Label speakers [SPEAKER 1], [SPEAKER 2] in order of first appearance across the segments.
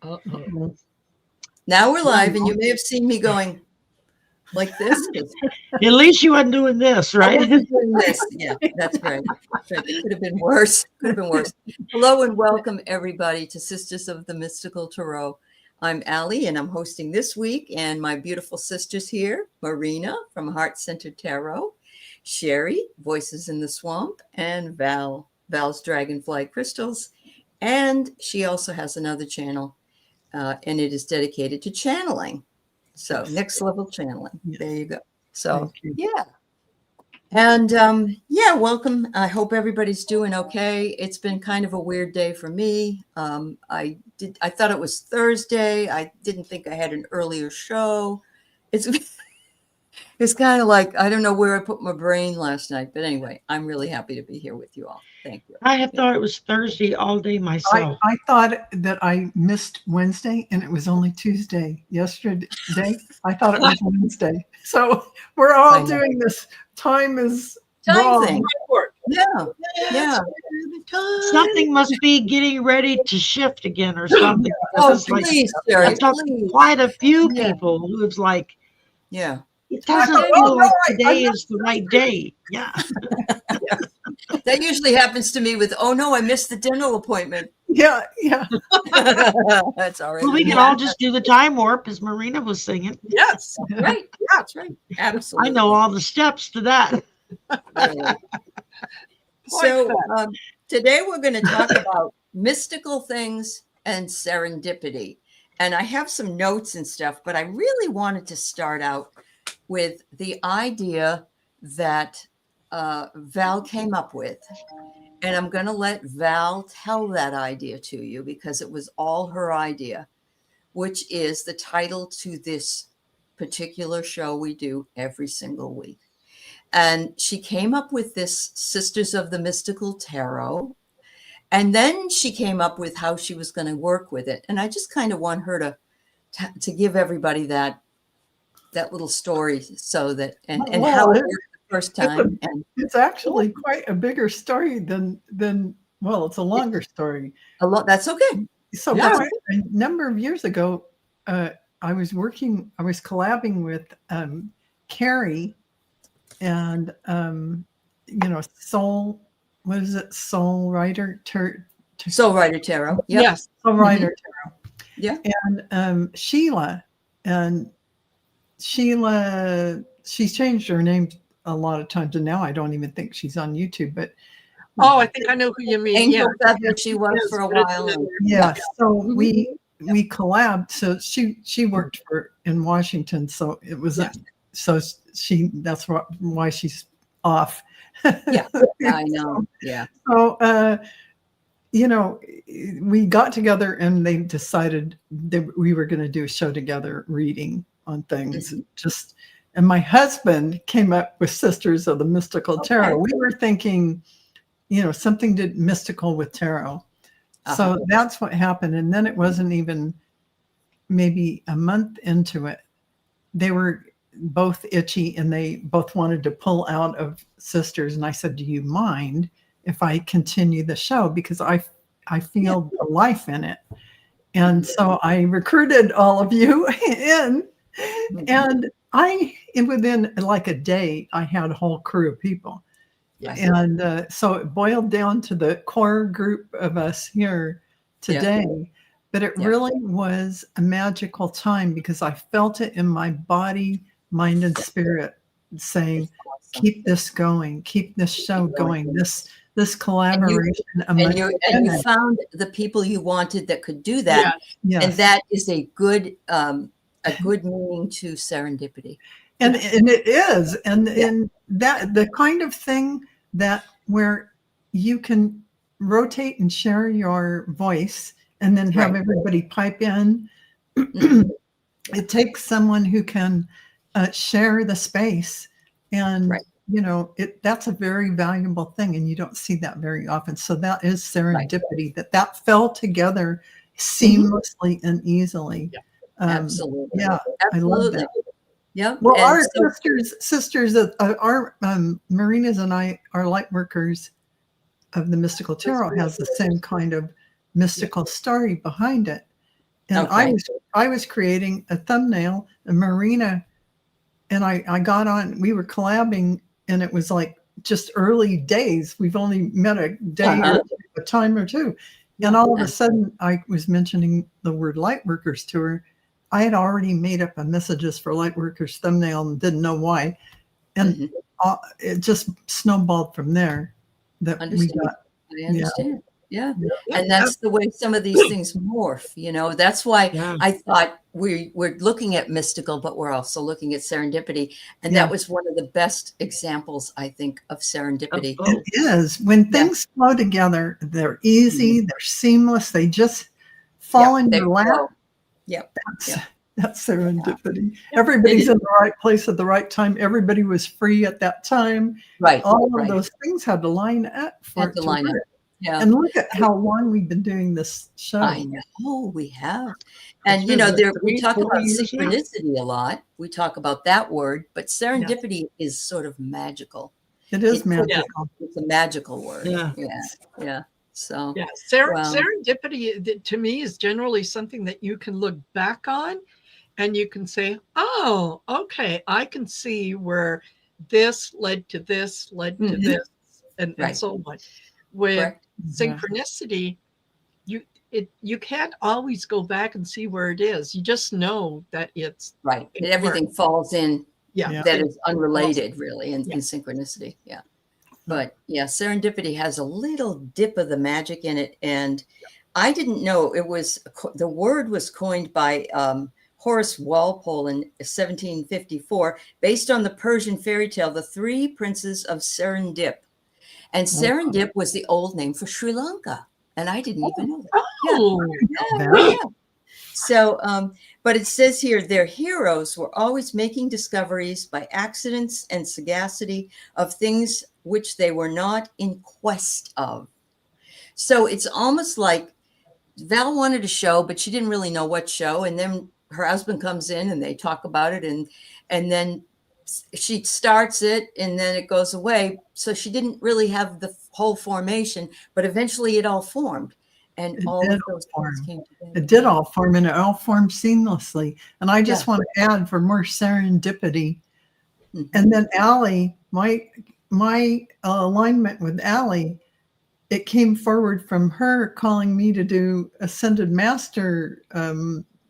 [SPEAKER 1] Uh-oh.
[SPEAKER 2] Now we're live, and you may have seen me going like this.
[SPEAKER 1] At least you weren't doing this,
[SPEAKER 2] I
[SPEAKER 1] right?
[SPEAKER 2] wasn't doing this. Yeah, that's right. It could have been worse. Could have been worse. Hello and welcome everybody to Sisters of the Mystical Tarot. I'm Aley, and I'm hosting this week, and my beautiful sisters here, Marina from Heart Centered Tarot, Shari, Voices in the Swamp, and Val's Dragonfly Crystals. And she also has another channel, and it is dedicated to channeling. So next level channeling.
[SPEAKER 1] Yes.
[SPEAKER 2] There you go. So
[SPEAKER 1] You.
[SPEAKER 2] yeah. And welcome. I hope everybody's doing okay. It's been kind of a weird day for me. I thought it was Thursday. I didn't think I had an earlier show. It's kind of like, I don't know where I put my brain last night, but anyway, I'm really happy to be here with you all. Thank you.
[SPEAKER 1] I have thought it was Thursday all day myself.
[SPEAKER 3] I thought that I missed Wednesday and it was only Tuesday. Yesterday, I thought it was Wednesday. So we're all doing this. Time is wrong.
[SPEAKER 2] Thing. Yeah.
[SPEAKER 1] Something must be getting ready to shift again or something.
[SPEAKER 2] Oh, please, Shari, please.
[SPEAKER 1] Quite a few people who's like,
[SPEAKER 2] yeah.
[SPEAKER 1] It doesn't feel like today is the right day. Yeah.
[SPEAKER 2] That usually happens to me with, oh no, I missed the dental appointment.
[SPEAKER 3] Yeah.
[SPEAKER 2] That's all right.
[SPEAKER 1] Well, we can all just do the time warp, as Marina was singing.
[SPEAKER 2] Yes, right. Yeah, that's right. Absolutely.
[SPEAKER 1] I know all the steps to that.
[SPEAKER 2] So today we're going to talk about mystical things and serendipity. And I have some notes and stuff, but I really wanted to start out with the idea that Val came up with. And I'm going to let Val tell that idea to you because it was all her idea, which is the title to this particular show we do every single week. And she came up with this Sisters of the Mystical Tarot. And then she came up with how she was going to work with it. And I just kind of want her to give everybody that little story so that, and how it worked the first time.
[SPEAKER 3] It's actually quite a bigger story than it's a longer story.
[SPEAKER 2] A lot. That's okay.
[SPEAKER 3] So a number of years ago, I was collabing with Carrie and, Soul Rider Tarot.
[SPEAKER 2] Soul Rider Tarot.
[SPEAKER 3] Yep. Yes. Soul Rider Tarot.
[SPEAKER 2] Yeah.
[SPEAKER 3] And Sheila, she's changed her name a lot of times, and now I don't even think she's on YouTube. But
[SPEAKER 4] I think I know who you mean.
[SPEAKER 2] Angel Feather, she was for a while.
[SPEAKER 3] So we collabed. So she worked in Washington, so it was that's why she's off.
[SPEAKER 2] Yeah, I know. Yeah.
[SPEAKER 3] So we got together and they decided that we were going to do a show together, reading on things. And my husband came up with Sisters of the Mystical Tarot. We were thinking, something mystical with tarot. So that's what happened. And then it wasn't even maybe a month into it. They were both itchy and they both wanted to pull out of Sisters. And I said, do you mind if I continue the show? Because I feel the life in it. And so I recruited all of you in. And within like a day, I had a whole crew of people. Yes. And so it boiled down to the core group of us here today. Yeah. But it really was a magical time because I felt it in my body, mind, and spirit saying, keep this going, keep this show going, this collaboration.
[SPEAKER 2] And you found the people you wanted that could do that. Yes. And that is a good meaning to serendipity.
[SPEAKER 3] And it is. And that the kind of thing that where you can rotate and share your voice and then have everybody pipe in. It takes someone who can share the space and that's a very valuable thing, and you don't see that very often. So that is serendipity, that fell together seamlessly and easily.
[SPEAKER 2] Absolutely.
[SPEAKER 3] Yeah,
[SPEAKER 2] absolutely.
[SPEAKER 3] I love that.
[SPEAKER 2] Yeah.
[SPEAKER 3] Well, our sisters, our Marinas and I are light workers of the Mystical Tarot has the same kind of mystical story behind it. And
[SPEAKER 2] Okay.
[SPEAKER 3] I was creating a thumbnail, and Marina and I got on, we were collabing, and it was like just early days. We've only met a day or a time or two. And all of a sudden I was mentioning the word Lightworkers to her. I had already made up a messages for Lightworkers thumbnail and didn't know why. And it just snowballed from there. That we got.
[SPEAKER 2] I understand. Yeah. And that's the way some of these things morph, you know. That's why I thought we're looking at mystical, but we're also looking at serendipity. And that was one of the best examples, I think, of serendipity.
[SPEAKER 3] It is. When things flow together, they're easy, they're seamless, they just fall in your lap. That's serendipity. Everybody's in the right place at the right time. Everybody was free at that time.
[SPEAKER 2] Right.
[SPEAKER 3] All of those things had to line up for it to work.
[SPEAKER 2] Yeah.
[SPEAKER 3] And look at how long we've been doing this show.
[SPEAKER 2] I know we have. And, you know, we talk about synchronicity a lot. We talk about that word, but serendipity is sort of magical.
[SPEAKER 3] It is magical.
[SPEAKER 2] It's a magical word. Yeah. So,
[SPEAKER 4] serendipity to me is generally something that you can look back on and you can say, oh, okay, I can see where this led to this, and so on. With synchronicity, you can't always go back and see where it is. You just know that it's
[SPEAKER 2] everything falls in that is unrelated really in synchronicity. But serendipity has a little dip of the magic in it. And I didn't know the word was coined by Horace Walpole in 1754, based on the Persian fairy tale, The Three Princes of Serendip. And Serendip was the old name for Sri Lanka. And I didn't even know that. So, but it says here, their heroes were always making discoveries by accidents and sagacity of things which they were not in quest of. So it's almost like Val wanted a show, but she didn't really know what show. And then her husband comes in and they talk about it. And then she starts it and then it goes away. So she didn't really have the whole formation, but eventually it all formed. And all of those parts came together.
[SPEAKER 3] It did all form, and it all formed seamlessly. And I just want to add for more serendipity. And then Aley, my alignment with Aley, it came forward from her calling me to do Ascended Master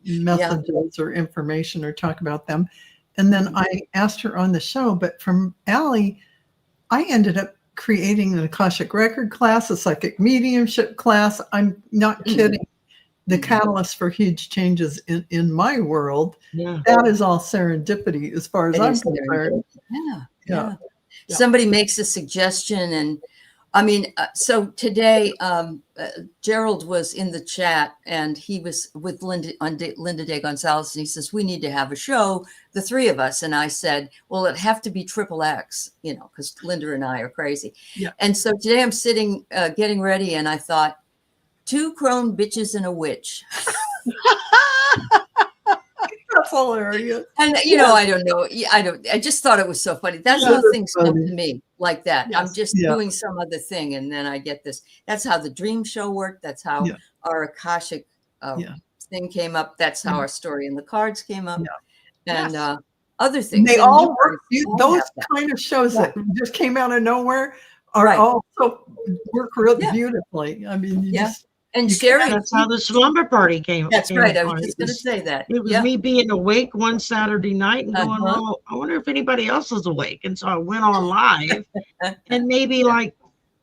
[SPEAKER 3] messages or information or talk about them. And then I asked her on the show, but from Aley, I ended up creating an Akashic record class, a psychic mediumship class. I'm not kidding. The catalyst for huge changes in my world. That is all serendipity as far as I'm concerned.
[SPEAKER 2] Yeah. Somebody makes a suggestion, and I mean, so today Gerald was in the chat and he was with Linda de Gonzalez, and he says, we need to have a show, the three of us. And I said, well, it'd have to be XXX, you know, because Linda and I are crazy. And so today I'm sitting getting ready, and I thought, 2 crone bitches and a witch.
[SPEAKER 3] That's hilarious.
[SPEAKER 2] And you know, I don't know. I just thought it was so funny. That's how things come to me like that. I'm just doing some other thing, and then I get this. That's how the dream show worked. That's how our Akashic thing came up. That's how our story in the cards came up, and other things.
[SPEAKER 3] They all work. Those kind of shows that just came out of nowhere are also work really beautifully. I mean, you just.
[SPEAKER 2] And Shari,
[SPEAKER 1] that's how the slumber party came.
[SPEAKER 2] That's right. I was just going to say that.
[SPEAKER 1] It was me being awake one Saturday night and going, oh, I wonder if anybody else is awake. And so I went on live, and maybe like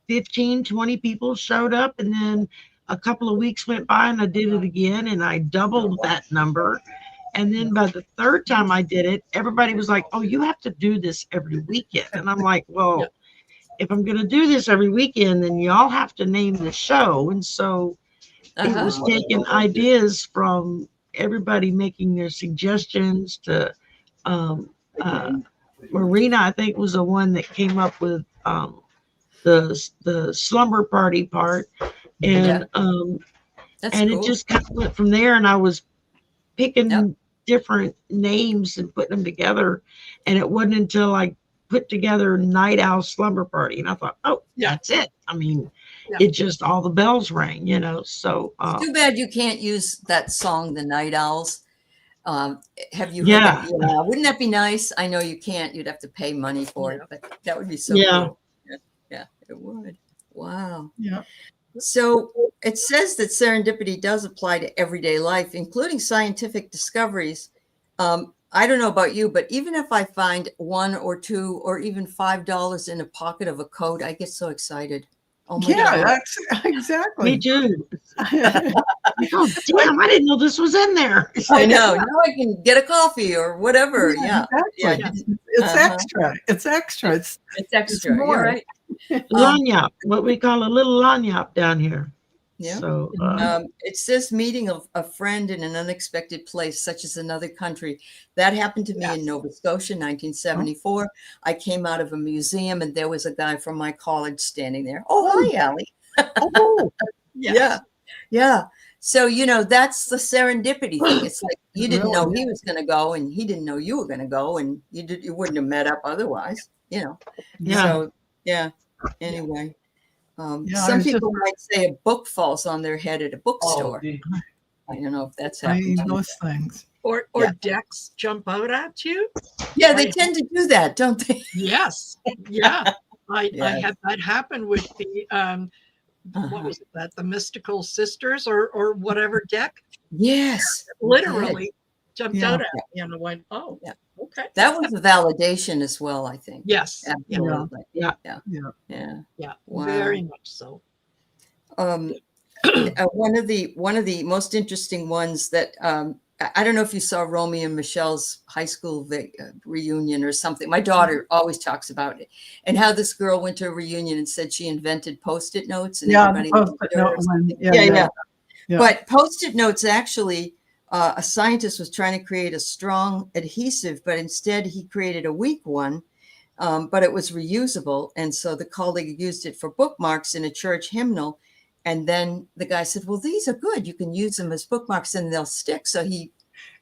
[SPEAKER 1] 15, 20 people showed up. And then a couple of weeks went by and I did it again, and I doubled that number. And then by the third time I did it, everybody was like, oh, you have to do this every weekend. And I'm like, well, if I'm going to do this every weekend, then y'all have to name the show. And so it was taking ideas from everybody making their suggestions to Marina, I think, was the one that came up with the slumber party part. And it just kind of went from there. And I was picking different names and putting them together. And it wasn't until I put together Night Owl Slumber Party, and I thought, oh, that's it. I mean, it just all the bells rang, you know. So
[SPEAKER 2] It's too bad you can't use that song, The Night Owls. Have you heard
[SPEAKER 1] yeah,
[SPEAKER 2] that? Yeah, wouldn't that be nice? I know you can't. You'd have to pay money for it, but that would be so
[SPEAKER 1] yeah.
[SPEAKER 2] cool. Yeah, it would. Wow.
[SPEAKER 3] Yeah.
[SPEAKER 2] So it says that serendipity does apply to everyday life, including scientific discoveries. I don't know about you, but even if I find $1 or $2 or even $5 in a pocket of a coat, I get so excited. Oh my
[SPEAKER 3] Yeah,
[SPEAKER 2] God.
[SPEAKER 3] that's
[SPEAKER 1] Me
[SPEAKER 3] exactly.
[SPEAKER 1] too.
[SPEAKER 3] It's
[SPEAKER 1] Oh,
[SPEAKER 3] like,
[SPEAKER 1] damn, I didn't know this was in there.
[SPEAKER 2] I know. Now I can get a coffee or whatever. Yeah. Yeah.
[SPEAKER 3] exactly. It's
[SPEAKER 2] Uh-huh.
[SPEAKER 3] extra. It's extra.
[SPEAKER 2] It's
[SPEAKER 3] It's
[SPEAKER 2] extra. You're
[SPEAKER 3] more.
[SPEAKER 2] right.
[SPEAKER 1] Lanyap, what we call a little lanyap down here.
[SPEAKER 2] Yeah.
[SPEAKER 1] So
[SPEAKER 2] It says meeting of a friend in an unexpected place, such as another country. That happened to me in Nova Scotia, 1974. I came out of a museum and there was a guy from my college standing there. Oh, hi, Aley.
[SPEAKER 3] Oh,
[SPEAKER 2] Yeah. Yeah. So, you know, that's the serendipity thing. It's like you didn't know he was going to go and he didn't know you were going to go and you wouldn't have met up otherwise, you know.
[SPEAKER 1] yeah.
[SPEAKER 2] So, yeah. Anyway.
[SPEAKER 3] Yeah, I
[SPEAKER 2] Some
[SPEAKER 3] was just
[SPEAKER 2] people might say a book falls on their head at a bookstore. I don't know if that's happened to you.
[SPEAKER 3] those things.
[SPEAKER 4] Or
[SPEAKER 2] Yeah.
[SPEAKER 4] decks jump out at you.
[SPEAKER 2] Yeah, they tend to do that, don't they?
[SPEAKER 4] Yes. Yeah. I
[SPEAKER 2] Yes.
[SPEAKER 4] had that happen with the what was it, that the Mystical Sisters or whatever deck
[SPEAKER 2] Yes.
[SPEAKER 4] literally jumped
[SPEAKER 3] Yeah.
[SPEAKER 4] out at me and I went, oh,
[SPEAKER 2] Yeah.
[SPEAKER 4] okay.
[SPEAKER 2] That was a validation as well, I think.
[SPEAKER 4] Yes.
[SPEAKER 2] Absolutely.
[SPEAKER 1] Yeah.
[SPEAKER 2] Yeah.
[SPEAKER 3] Yeah.
[SPEAKER 2] Yeah.
[SPEAKER 4] Yeah.
[SPEAKER 2] Wow.
[SPEAKER 4] Very much so.
[SPEAKER 2] One of the most interesting ones that I don't know if you saw Romeo and Michelle's high school reunion or something. My daughter always talks about it and how this girl went to a reunion and said she invented Post-it notes and everybody
[SPEAKER 3] Post-it note one.
[SPEAKER 2] yeah.
[SPEAKER 3] Yeah.
[SPEAKER 2] But Post-it notes actually, a scientist was trying to create a strong adhesive, but instead he created a weak one, but it was reusable. And so the colleague used it for bookmarks in a church hymnal. And then the guy said, well, these are good. You can use them as bookmarks and they'll stick. So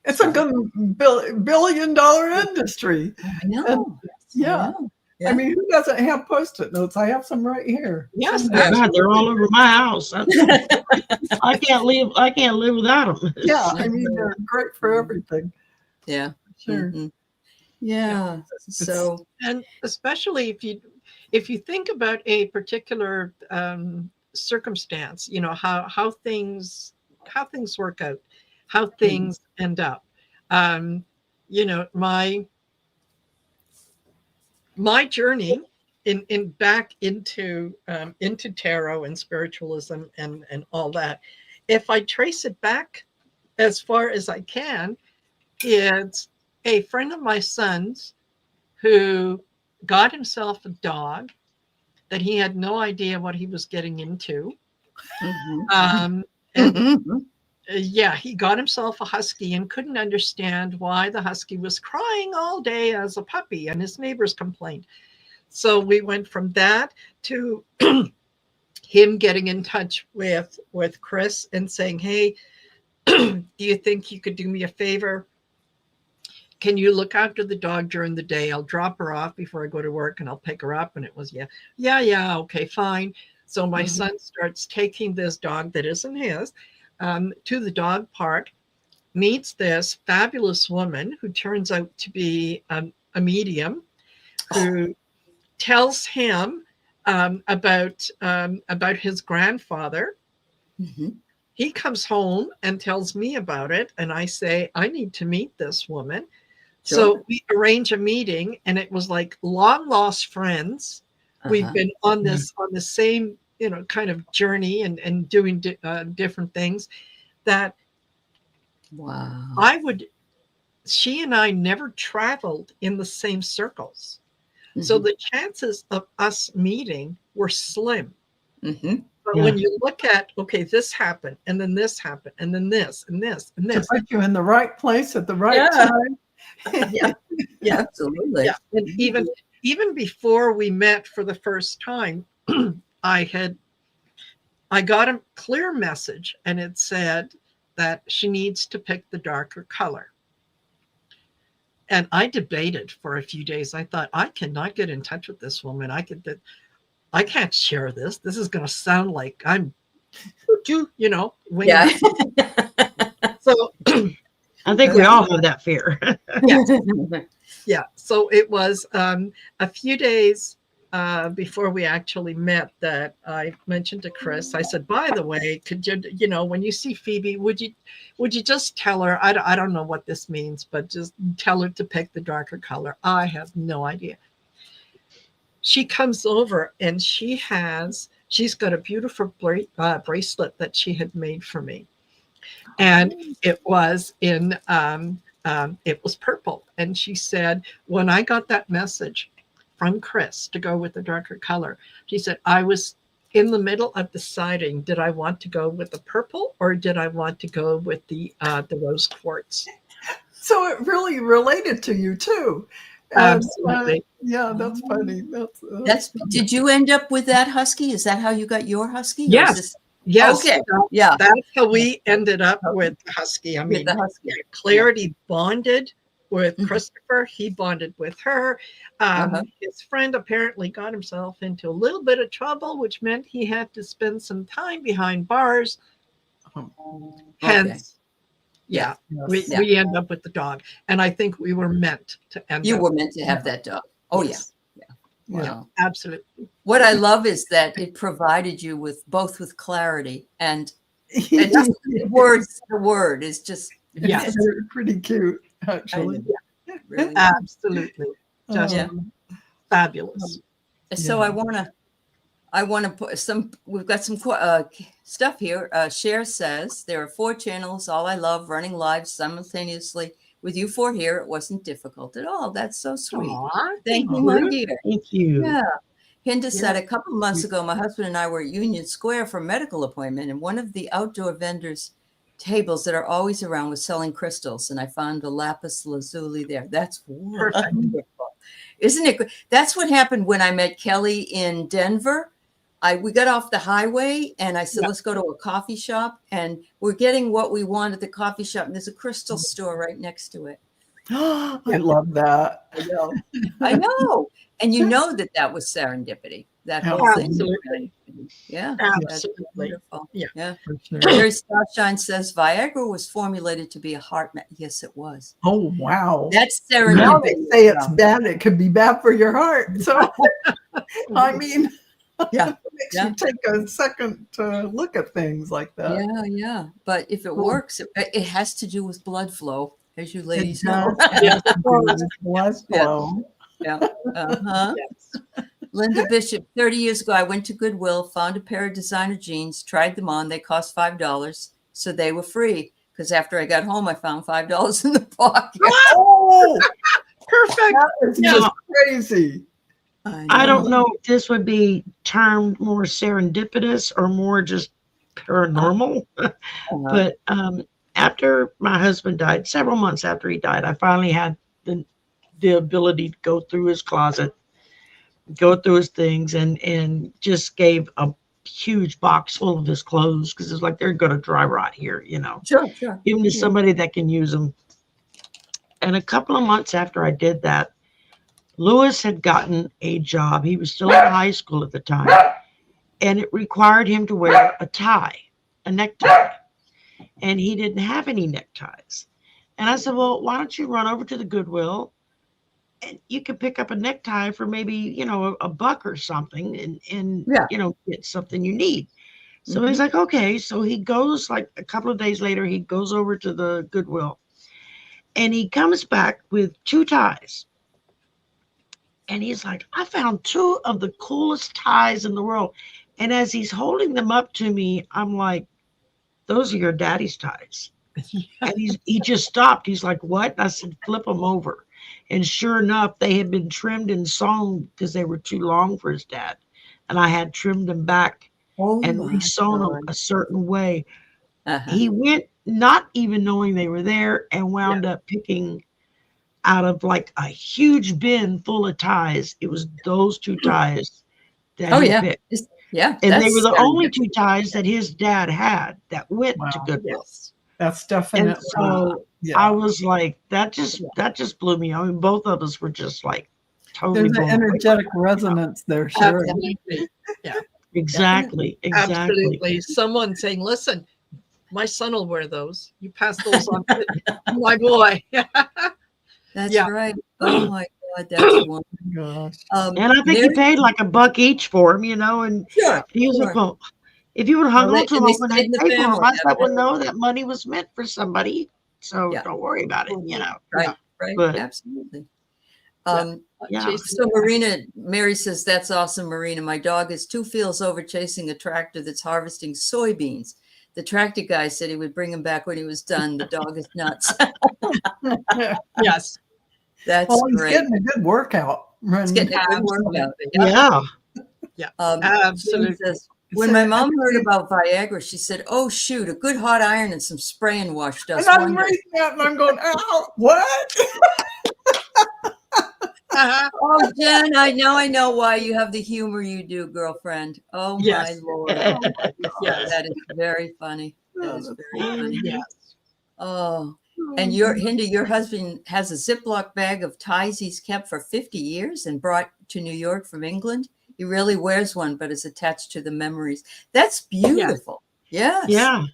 [SPEAKER 3] It's a good billion-dollar industry.
[SPEAKER 2] I know.
[SPEAKER 3] And, yeah.
[SPEAKER 2] Yeah.
[SPEAKER 3] I mean, who doesn't have Post-it notes? I have some right here.
[SPEAKER 4] Yes.
[SPEAKER 1] God, they're all over my house. I can't live without them.
[SPEAKER 3] Yeah, I mean, they're great for everything.
[SPEAKER 2] Yeah.
[SPEAKER 3] Sure.
[SPEAKER 2] Mhm. Yeah. So,
[SPEAKER 4] And especially if you think about a particular circumstance, you know, how things work out, how things end up. You know, my journey in back into tarot and spiritualism and all that, if I trace it back as far as I can, it's a friend of my son's who got himself a dog that he had no idea what he was getting into. And yeah, he got himself a husky and couldn't understand why the husky was crying all day as a puppy, and his neighbors complained. So we went from that to him getting in touch with Chris and saying, hey, do you think you could do me a favor? Can you look after the dog during the day? I'll drop her off before I go to work and I'll pick her up. And it was, yeah, okay, fine. So my son starts taking this dog that isn't his to the dog park, meets this fabulous woman who turns out to be a medium who tells him about his grandfather. He comes home and tells me about it. And I say, I need to meet this woman. Sure. So we arrange a meeting and it was like long lost friends. We've been on the same, you know, kind of journey and doing different things that she and I never traveled in the same circles. So the chances of us meeting were slim. But when you look at, okay, this happened and then this happened and then this and this and this.
[SPEAKER 3] To put you in the right place at the right time.
[SPEAKER 2] Yeah, absolutely.
[SPEAKER 4] Yeah. And even before we met for the first time, I got a clear message and it said that she needs to pick the darker color. And I debated for a few days. I thought, I cannot get in touch with this woman. I can't share this. This is going to sound like I'm, winging
[SPEAKER 2] Yeah.
[SPEAKER 4] it. So
[SPEAKER 1] I think we all have that fear.
[SPEAKER 4] yes. Yeah. So it was a few days before we actually met that I mentioned to Chris, I said, by the way, could you, when you see Phoebe, would you just tell her, I don't know what this means, but just tell her to pick the darker color. I have no idea. She comes over and she's got a beautiful bracelet that she had made for me. And it was it was purple. And she said, when I got that message from Chris to go with the darker color, she said, I was in the middle of deciding, did I want to go with the purple or did I want to go with the rose quartz?
[SPEAKER 3] So it really related to you too.
[SPEAKER 4] Absolutely.
[SPEAKER 3] Yeah, that's funny.
[SPEAKER 2] Did you end up with that husky? Is that how you got your husky?
[SPEAKER 4] Yes. Yes.
[SPEAKER 2] Okay. Yeah.
[SPEAKER 4] That's how we ended up with the husky. I mean, Clarity bonded with Christopher. He bonded with her. His friend apparently got himself into a little bit of trouble, which meant he had to spend some time behind bars. Hence, we end up with the dog. And I think we were meant to end up.
[SPEAKER 2] You were meant to have that dog. Oh, yes.
[SPEAKER 4] Yeah, absolutely.
[SPEAKER 2] What I love is that it provided you with clarity and just the word is just
[SPEAKER 3] pretty cute, actually.
[SPEAKER 2] Really
[SPEAKER 4] absolutely, just fabulous.
[SPEAKER 2] So I want to put some. We've got some stuff here. Cher says there are 4 channels, all I love, running live simultaneously. With you 4 here, it wasn't difficult at all. That's so sweet.
[SPEAKER 4] Aww,
[SPEAKER 2] thank you, my dear.
[SPEAKER 1] Thank you.
[SPEAKER 2] Yeah. Hinda said a couple of months ago, my husband and I were at Union Square for a medical appointment, and one of the outdoor vendors' tables that are always around was selling crystals, and I found a lapis lazuli there. That's wonderful. Isn't it good? That's what happened when I met Kelly in Denver. We got off the highway and I said, let's go to a coffee shop, and we're getting what we want at the coffee shop. And there's a crystal store right next to it.
[SPEAKER 3] I love that.
[SPEAKER 2] I know. And you know that was serendipity. That whole
[SPEAKER 4] Absolutely.
[SPEAKER 2] thing. Yeah.
[SPEAKER 4] Absolutely.
[SPEAKER 2] Yeah. Mary Starshine says Viagra was formulated to be a heart. Yes, it was.
[SPEAKER 3] Oh, wow.
[SPEAKER 2] That's serendipity.
[SPEAKER 3] Now they say it's bad. It could be bad for your heart. So, I mean, it makes you take a second to look at things like that.
[SPEAKER 2] Yeah. But if it works, it has to do with blood flow, as you ladies know.
[SPEAKER 3] Blood flow.
[SPEAKER 2] Yeah. Linda Bishop, 30 years ago, I went to Goodwill, found a pair of designer jeans, tried them on. They cost $5, so they were free. Because after I got home, I found $5 in the pocket.
[SPEAKER 3] Oh,
[SPEAKER 4] perfect.
[SPEAKER 3] That is just crazy.
[SPEAKER 1] I don't know if this would be termed more serendipitous or more just paranormal. But after my husband died, several months after he died, I finally had the ability to go through his closet, go through his things, and just gave a huge box full of his clothes, because it's like they're going to dry rot here,
[SPEAKER 2] Sure.
[SPEAKER 1] Even to somebody that can use them. And a couple of months after I did that, Lewis had gotten a job. He was still in high school at the time, and it required him to wear a necktie, and he didn't have any neckties. And I said, well, why don't you run over to the Goodwill and you can pick up a necktie for maybe, a buck or something, and get something you need. So he's like, okay. So he goes, like a couple of days later, he goes over to the Goodwill, and he comes back with 2 ties. And he's like, I found 2 of the coolest ties in the world. And as he's holding them up to me, I'm like, those are your daddy's ties. And he just stopped. He's like, what? And I said, flip them over. And sure enough, they had been trimmed and sewn because they were too long for his dad. And I had trimmed them back and re-sewn them a certain way. He went not even knowing they were there, and wound up picking out of like a huge bin full of ties. It was those 2 ties that he picked. And they were the only 2 ties that his dad had that went to Goodwill.
[SPEAKER 3] That's definitely.
[SPEAKER 1] And so I was like, that just blew me. I mean, both of us were just like, totally
[SPEAKER 3] There's an
[SPEAKER 1] blown away.
[SPEAKER 3] energetic resonance there, sure.
[SPEAKER 4] Absolutely. Yeah,
[SPEAKER 1] Exactly.
[SPEAKER 4] absolutely. Someone saying, listen, my son will wear those. You pass those on to my boy.
[SPEAKER 2] That's
[SPEAKER 4] Yeah.
[SPEAKER 2] right. Oh my God, that's wonderful.
[SPEAKER 3] Gosh.
[SPEAKER 1] And I think he
[SPEAKER 2] Mary,
[SPEAKER 1] paid like $1 each for him, you know, and
[SPEAKER 2] sure,
[SPEAKER 1] he was like,
[SPEAKER 2] sure.
[SPEAKER 1] well, if you would have hung
[SPEAKER 2] Well,
[SPEAKER 1] on to him
[SPEAKER 2] and they
[SPEAKER 1] when I
[SPEAKER 2] stayed in the
[SPEAKER 1] paid for him,
[SPEAKER 2] family.
[SPEAKER 1] I said, well, no, that money was meant for somebody. So
[SPEAKER 2] Yeah.
[SPEAKER 1] don't worry about it, you know.
[SPEAKER 2] Right, right,
[SPEAKER 1] But
[SPEAKER 2] absolutely.
[SPEAKER 1] yeah.
[SPEAKER 4] Chasing
[SPEAKER 2] So Marina, Mary says, that's awesome, Marina. My dog is 2 fields over chasing a tractor that's harvesting soybeans. The tractor guy said he would bring him back when he was done. The dog is nuts.
[SPEAKER 4] Yes.
[SPEAKER 2] That's
[SPEAKER 3] Well, he's
[SPEAKER 2] great.
[SPEAKER 3] getting a good workout.
[SPEAKER 2] It's getting a good
[SPEAKER 4] Absolutely.
[SPEAKER 2] workout.
[SPEAKER 1] Yeah.
[SPEAKER 4] Yeah.
[SPEAKER 2] Jane
[SPEAKER 4] Absolutely.
[SPEAKER 2] says, when my mom heard about Viagra, she said, oh, shoot, a good hot iron and some spray and wash does
[SPEAKER 3] And I'm
[SPEAKER 2] wonders.
[SPEAKER 3] reading that and I'm going, ow, what?
[SPEAKER 2] Oh, Jen, I know why you have the humor you do, girlfriend. Oh,
[SPEAKER 4] Yes.
[SPEAKER 2] my Lord.
[SPEAKER 4] Yes.
[SPEAKER 2] That is very funny. That is very funny.
[SPEAKER 4] Yes.
[SPEAKER 2] Oh, and Hinda, your husband has a Ziploc bag of ties he's kept for 50 years and brought to New York from England. He rarely wears one, but is attached to the memories. That's beautiful. Yes.
[SPEAKER 1] Yeah.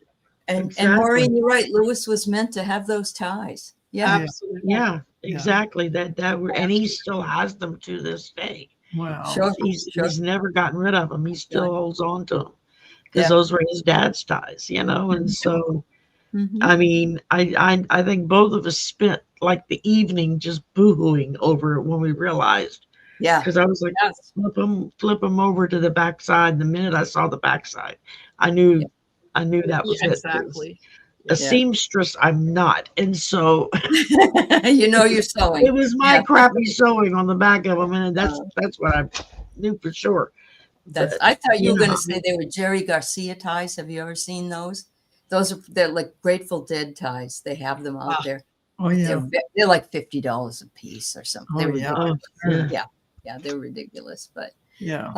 [SPEAKER 2] And
[SPEAKER 1] exactly.
[SPEAKER 2] Maureen, you're right. Lewis was meant to have those ties. Yeah.
[SPEAKER 4] Absolutely.
[SPEAKER 1] Yeah, exactly. And he still has them to this day.
[SPEAKER 3] Wow.
[SPEAKER 2] Sure.
[SPEAKER 1] He's never gotten rid of them. He still holds on to them because
[SPEAKER 2] Yeah.
[SPEAKER 1] those were his dad's ties, you know. And so,
[SPEAKER 2] Mhm.
[SPEAKER 1] I mean, I think both of us spent like the evening just boohooing over it when we realized.
[SPEAKER 2] Yeah.
[SPEAKER 1] Because I was like,
[SPEAKER 4] Yes.
[SPEAKER 1] flip them over to the backside. The minute I saw the backside, I knew that was it.
[SPEAKER 4] Exactly.
[SPEAKER 1] A seamstress, I'm not, and so
[SPEAKER 2] You know you're sewing.
[SPEAKER 1] it was my crappy sewing on the back of them, and that's what I knew for sure.
[SPEAKER 2] I thought you were going to say they were Jerry Garcia ties. Have you ever seen those? They're like Grateful Dead ties. They have them out there.
[SPEAKER 3] Oh, yeah.
[SPEAKER 2] They're like $50 a piece or something.
[SPEAKER 3] Oh,
[SPEAKER 2] They're
[SPEAKER 3] yeah.
[SPEAKER 2] ridiculous. Yeah, they're ridiculous. But
[SPEAKER 3] Yeah.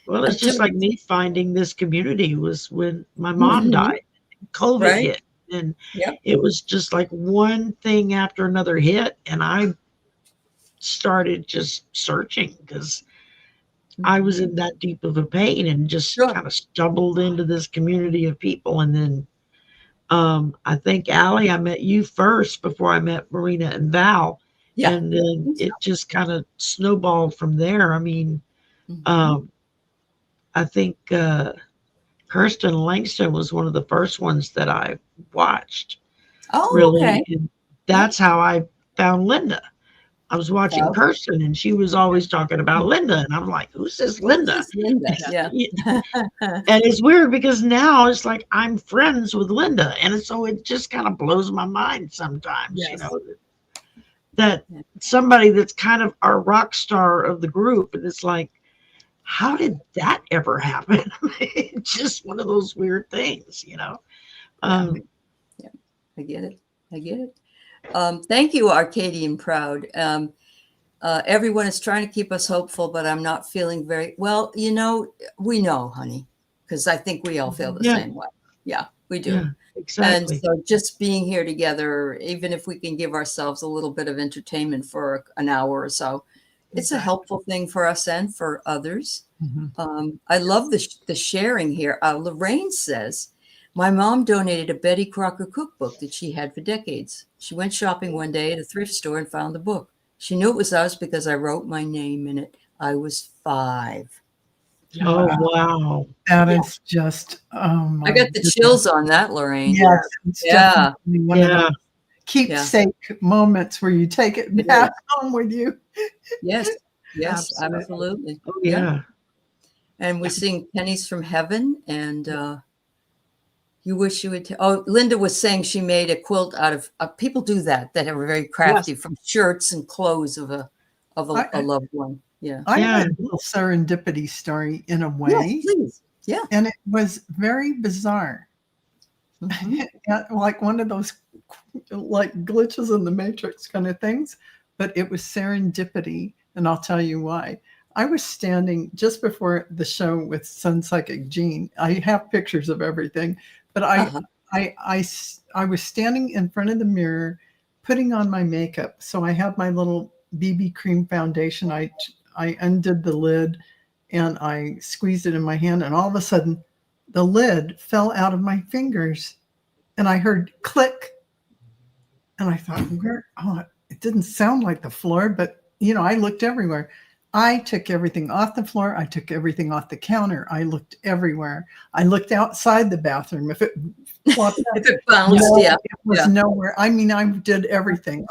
[SPEAKER 1] Well, it's just like me finding this community was when my mom died, COVID hit, and it was just like one thing after another hit, and I started just searching because I was in that deep of a pain and just kind of stumbled into this community of people. And then I think, Aley, I met you first before I met Marina and Val. Yeah. And then it just kind of snowballed from there. I mean, I think Kirsten Langston was one of the first ones that I watched.
[SPEAKER 2] Oh,
[SPEAKER 1] really.
[SPEAKER 2] okay.
[SPEAKER 1] And that's how I found Linda. I was watching Kirsten and she was always talking about Linda. And I'm like, who's this Linda?
[SPEAKER 2] Yeah.
[SPEAKER 1] And it's weird because now it's like I'm friends with Linda. And so it just kind of blows my mind sometimes, you know, that somebody that's kind of our rock star of the group. And it's like, how did that ever happen? It's just one of those weird things, you know?
[SPEAKER 2] I get it. Thank you, Arcadian Proud. Everyone is trying to keep us hopeful, but I'm not feeling very well. You know, we know, honey, because I think we all feel the same way. Yeah, we do.
[SPEAKER 1] Yeah, exactly.
[SPEAKER 2] And so just being here together, even if we can give ourselves a little bit of entertainment for an hour or so, it's a helpful thing for us and for others. I love the sharing here. Lorraine says, my mom donated a Betty Crocker cookbook that she had for decades. She went shopping one day at a thrift store and found the book. She knew it was us because I wrote my name in it. I was 5.
[SPEAKER 1] Oh, wow.
[SPEAKER 3] That is just,
[SPEAKER 2] I got the chills on that, Lorraine.
[SPEAKER 3] Yes. It's definitely one of those keepsake moments where you take it back home with you.
[SPEAKER 2] Yes, absolutely.
[SPEAKER 1] Oh, yeah.
[SPEAKER 2] And we sing Pennies from Heaven, and you wish you would. Linda was saying she made a quilt out of. People do that are very crafty from shirts and clothes of a loved one. Yeah,
[SPEAKER 3] I have a little serendipity story in a way.
[SPEAKER 2] Please. Yeah,
[SPEAKER 3] and it was very bizarre. Like one of those like glitches in the matrix kind of things, but it was serendipity, and I'll tell you why. I was standing just before the show with Sun Psychic Jean. I have pictures of everything, but I was standing in front of the mirror, putting on my makeup. So I have my little BB cream foundation. I undid the lid and I squeezed it in my hand, and all of a sudden the lid fell out of my fingers and I heard click. And I thought, it didn't sound like the floor, but I looked everywhere. I took everything off the floor. I took everything off the counter. I looked everywhere. I looked outside the bathroom. If it flopped out,
[SPEAKER 2] If it bounced,
[SPEAKER 3] it was nowhere. I mean, I did everything.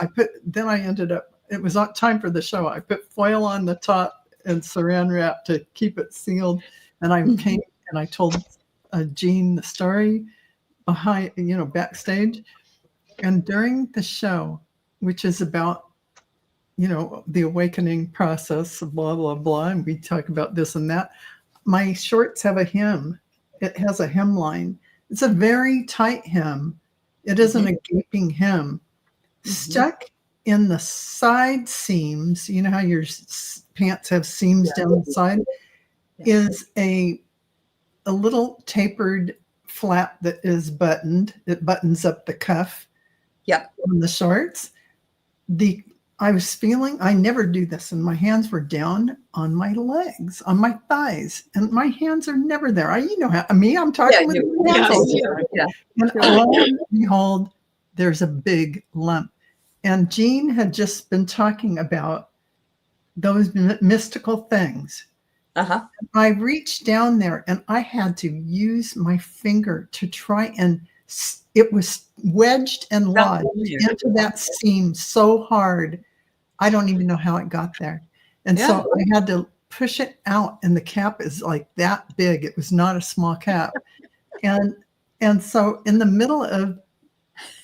[SPEAKER 3] Then I ended up, it was not time for the show. I put foil on the top and saran wrap to keep it sealed. And I came and I told Jean the story behind, backstage. And during the show, which is about, the awakening process, blah, blah, blah, and we talk about this and that, my shorts have a hem. It has a hemline. It's a very tight hem. It isn't a gaping hem. Stuck in the side seams, you know how your pants have seams down the side, is a little tapered flap that is buttoned. It buttons up the cuff. On the shorts. I was feeling, I never do this, and my hands were down on my legs, on my thighs, and my hands are never there. I'm talking with my hands all the time. And lo and behold, there's a big lump. And Jean had just been talking about those mystical things. I reached down there and I had to use my finger to try, and it was wedged and lodged into that seam so hard. I don't even know how it got there. And so I had to push it out, and the cap is like that big. It was not a small cap. And so in the middle of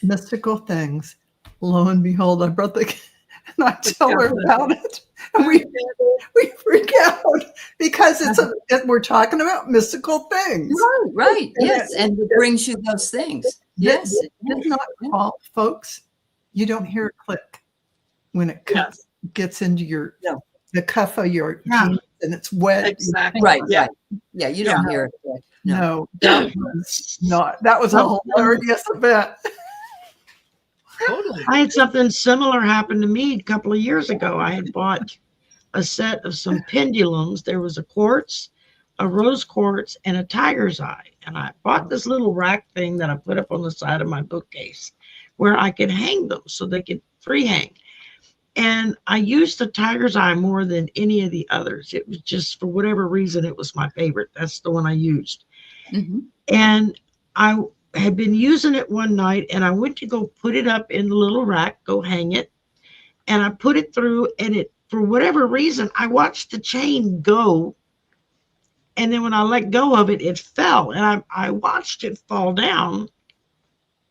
[SPEAKER 3] mystical things, lo and behold, I brought and I tell her about it. And we freak out because we're talking about mystical things.
[SPEAKER 2] Right. Yes. And it brings you those things. Yes.
[SPEAKER 3] It's not, folks, you don't hear a click when it gets into the cuff of your jeans and it's wet.
[SPEAKER 4] Exactly.
[SPEAKER 2] Right. Yeah. You don't hear it.
[SPEAKER 3] No, that was not. That was a hilarious event.
[SPEAKER 4] Totally.
[SPEAKER 1] I had something similar happen to me a couple of years ago. I had bought a set of some pendulums. There was a quartz, a rose quartz, and a tiger's eye. And I bought this little rack thing that I put up on the side of my bookcase where I could hang them so they could free hang. And I used the tiger's eye more than any of the others. It was just, for whatever reason, it was my favorite. That's the one I used. And I had been using it one night, and I went to go put it up in the little rack, go hang it. And I put it through, and it, for whatever reason, I watched the chain go. And then when I let go of it, it fell. And I watched it fall down,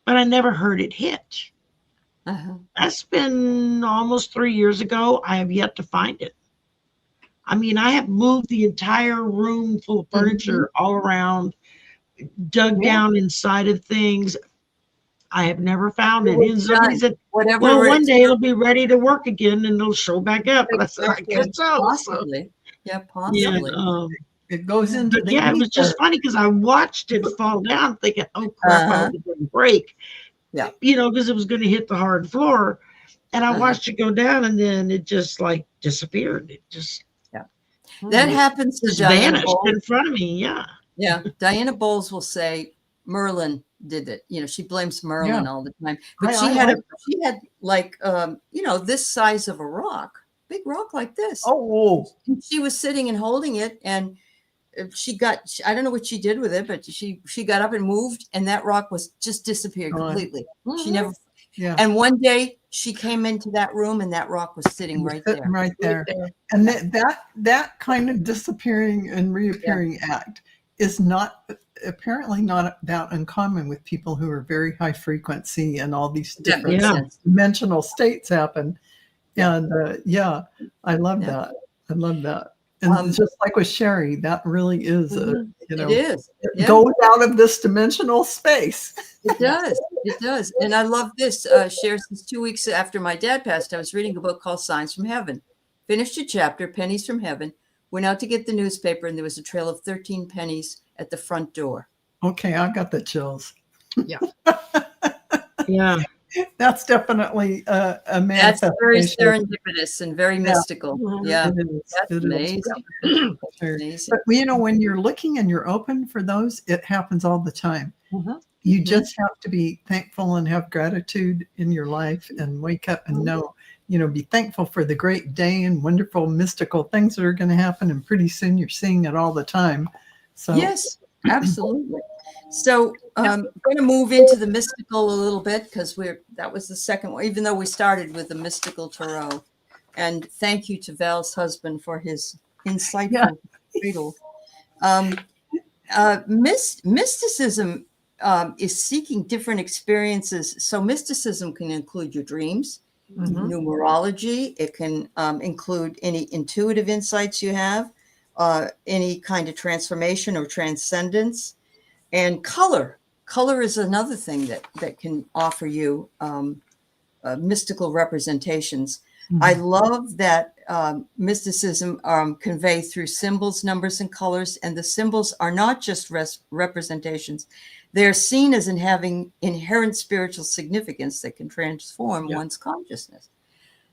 [SPEAKER 1] but I never heard it hit. That's been almost 3 years ago. I have yet to find it. I mean, I have moved the entire room full of furniture all around, dug down inside of things. I have never found it. And somebody said, well, one day it'll be ready to work again and it'll show back up. And I said, I guess so.
[SPEAKER 2] Possibly. Yeah, possibly.
[SPEAKER 3] It goes into the
[SPEAKER 1] it was just funny because I watched it fall down thinking, oh crap, I hope it didn't break. Because it was going to hit the hard floor. And I watched it go down, and then it just like disappeared. It just
[SPEAKER 2] that happens to Diana
[SPEAKER 1] vanished
[SPEAKER 2] Bowles.
[SPEAKER 1] in front of me.
[SPEAKER 2] Yeah. Diana Bowles will say Merlin did it. She blames Merlin all the time. But she had like this size of a rock, big rock like this.
[SPEAKER 3] Oh.
[SPEAKER 2] And she was sitting and holding it, and I don't know what she did with it, but she got up and moved, and that rock was just disappeared completely. She never. And one day she came into that room, and that rock was sitting right there.
[SPEAKER 3] And that kind of disappearing and reappearing act is apparently not that uncommon with people who are very high frequency, and all these different dimensional states happen. And I love that. I love that. And just like with Shari, that really is it is. It goes out of this dimensional space.
[SPEAKER 2] It does. And I love this. Share, since 2 weeks after my dad passed, I was reading a book called Signs from Heaven. Finished a chapter, Pennies from Heaven. Went out to get the newspaper, and there was a trail of 13 pennies at the front door.
[SPEAKER 3] Okay, I got the chills.
[SPEAKER 4] Yeah.
[SPEAKER 3] That's definitely a
[SPEAKER 2] That's very
[SPEAKER 3] manifestation.
[SPEAKER 2] serendipitous and very mystical. Yeah,
[SPEAKER 3] It is.
[SPEAKER 2] that's
[SPEAKER 3] It is.
[SPEAKER 2] amazing.
[SPEAKER 3] Sure.
[SPEAKER 2] Amazing.
[SPEAKER 3] But you know, when you're looking and you're open for those, it happens all the time.
[SPEAKER 4] Mhm.
[SPEAKER 3] You
[SPEAKER 2] Mhm.
[SPEAKER 3] just have to be thankful and have gratitude in your life and wake up and know, be thankful for the great day and wonderful mystical things that are going to happen. And pretty soon you're seeing it all the time. So
[SPEAKER 2] Yes, absolutely. So I'm going to move into the mystical a little bit because that was the second one, even though we started with the mystical tarot. And thank you to Val's husband for his insightful riddle. Mysticism is seeking different experiences. So mysticism can include your dreams, numerology. It can include any intuitive insights you have, any kind of transformation or transcendence, and color. Color is another thing that can offer you mystical representations. I love that mysticism conveyed through symbols, numbers, and colors. And the symbols are not just representations. They're seen as in having inherent spiritual significance that can transform one's consciousness.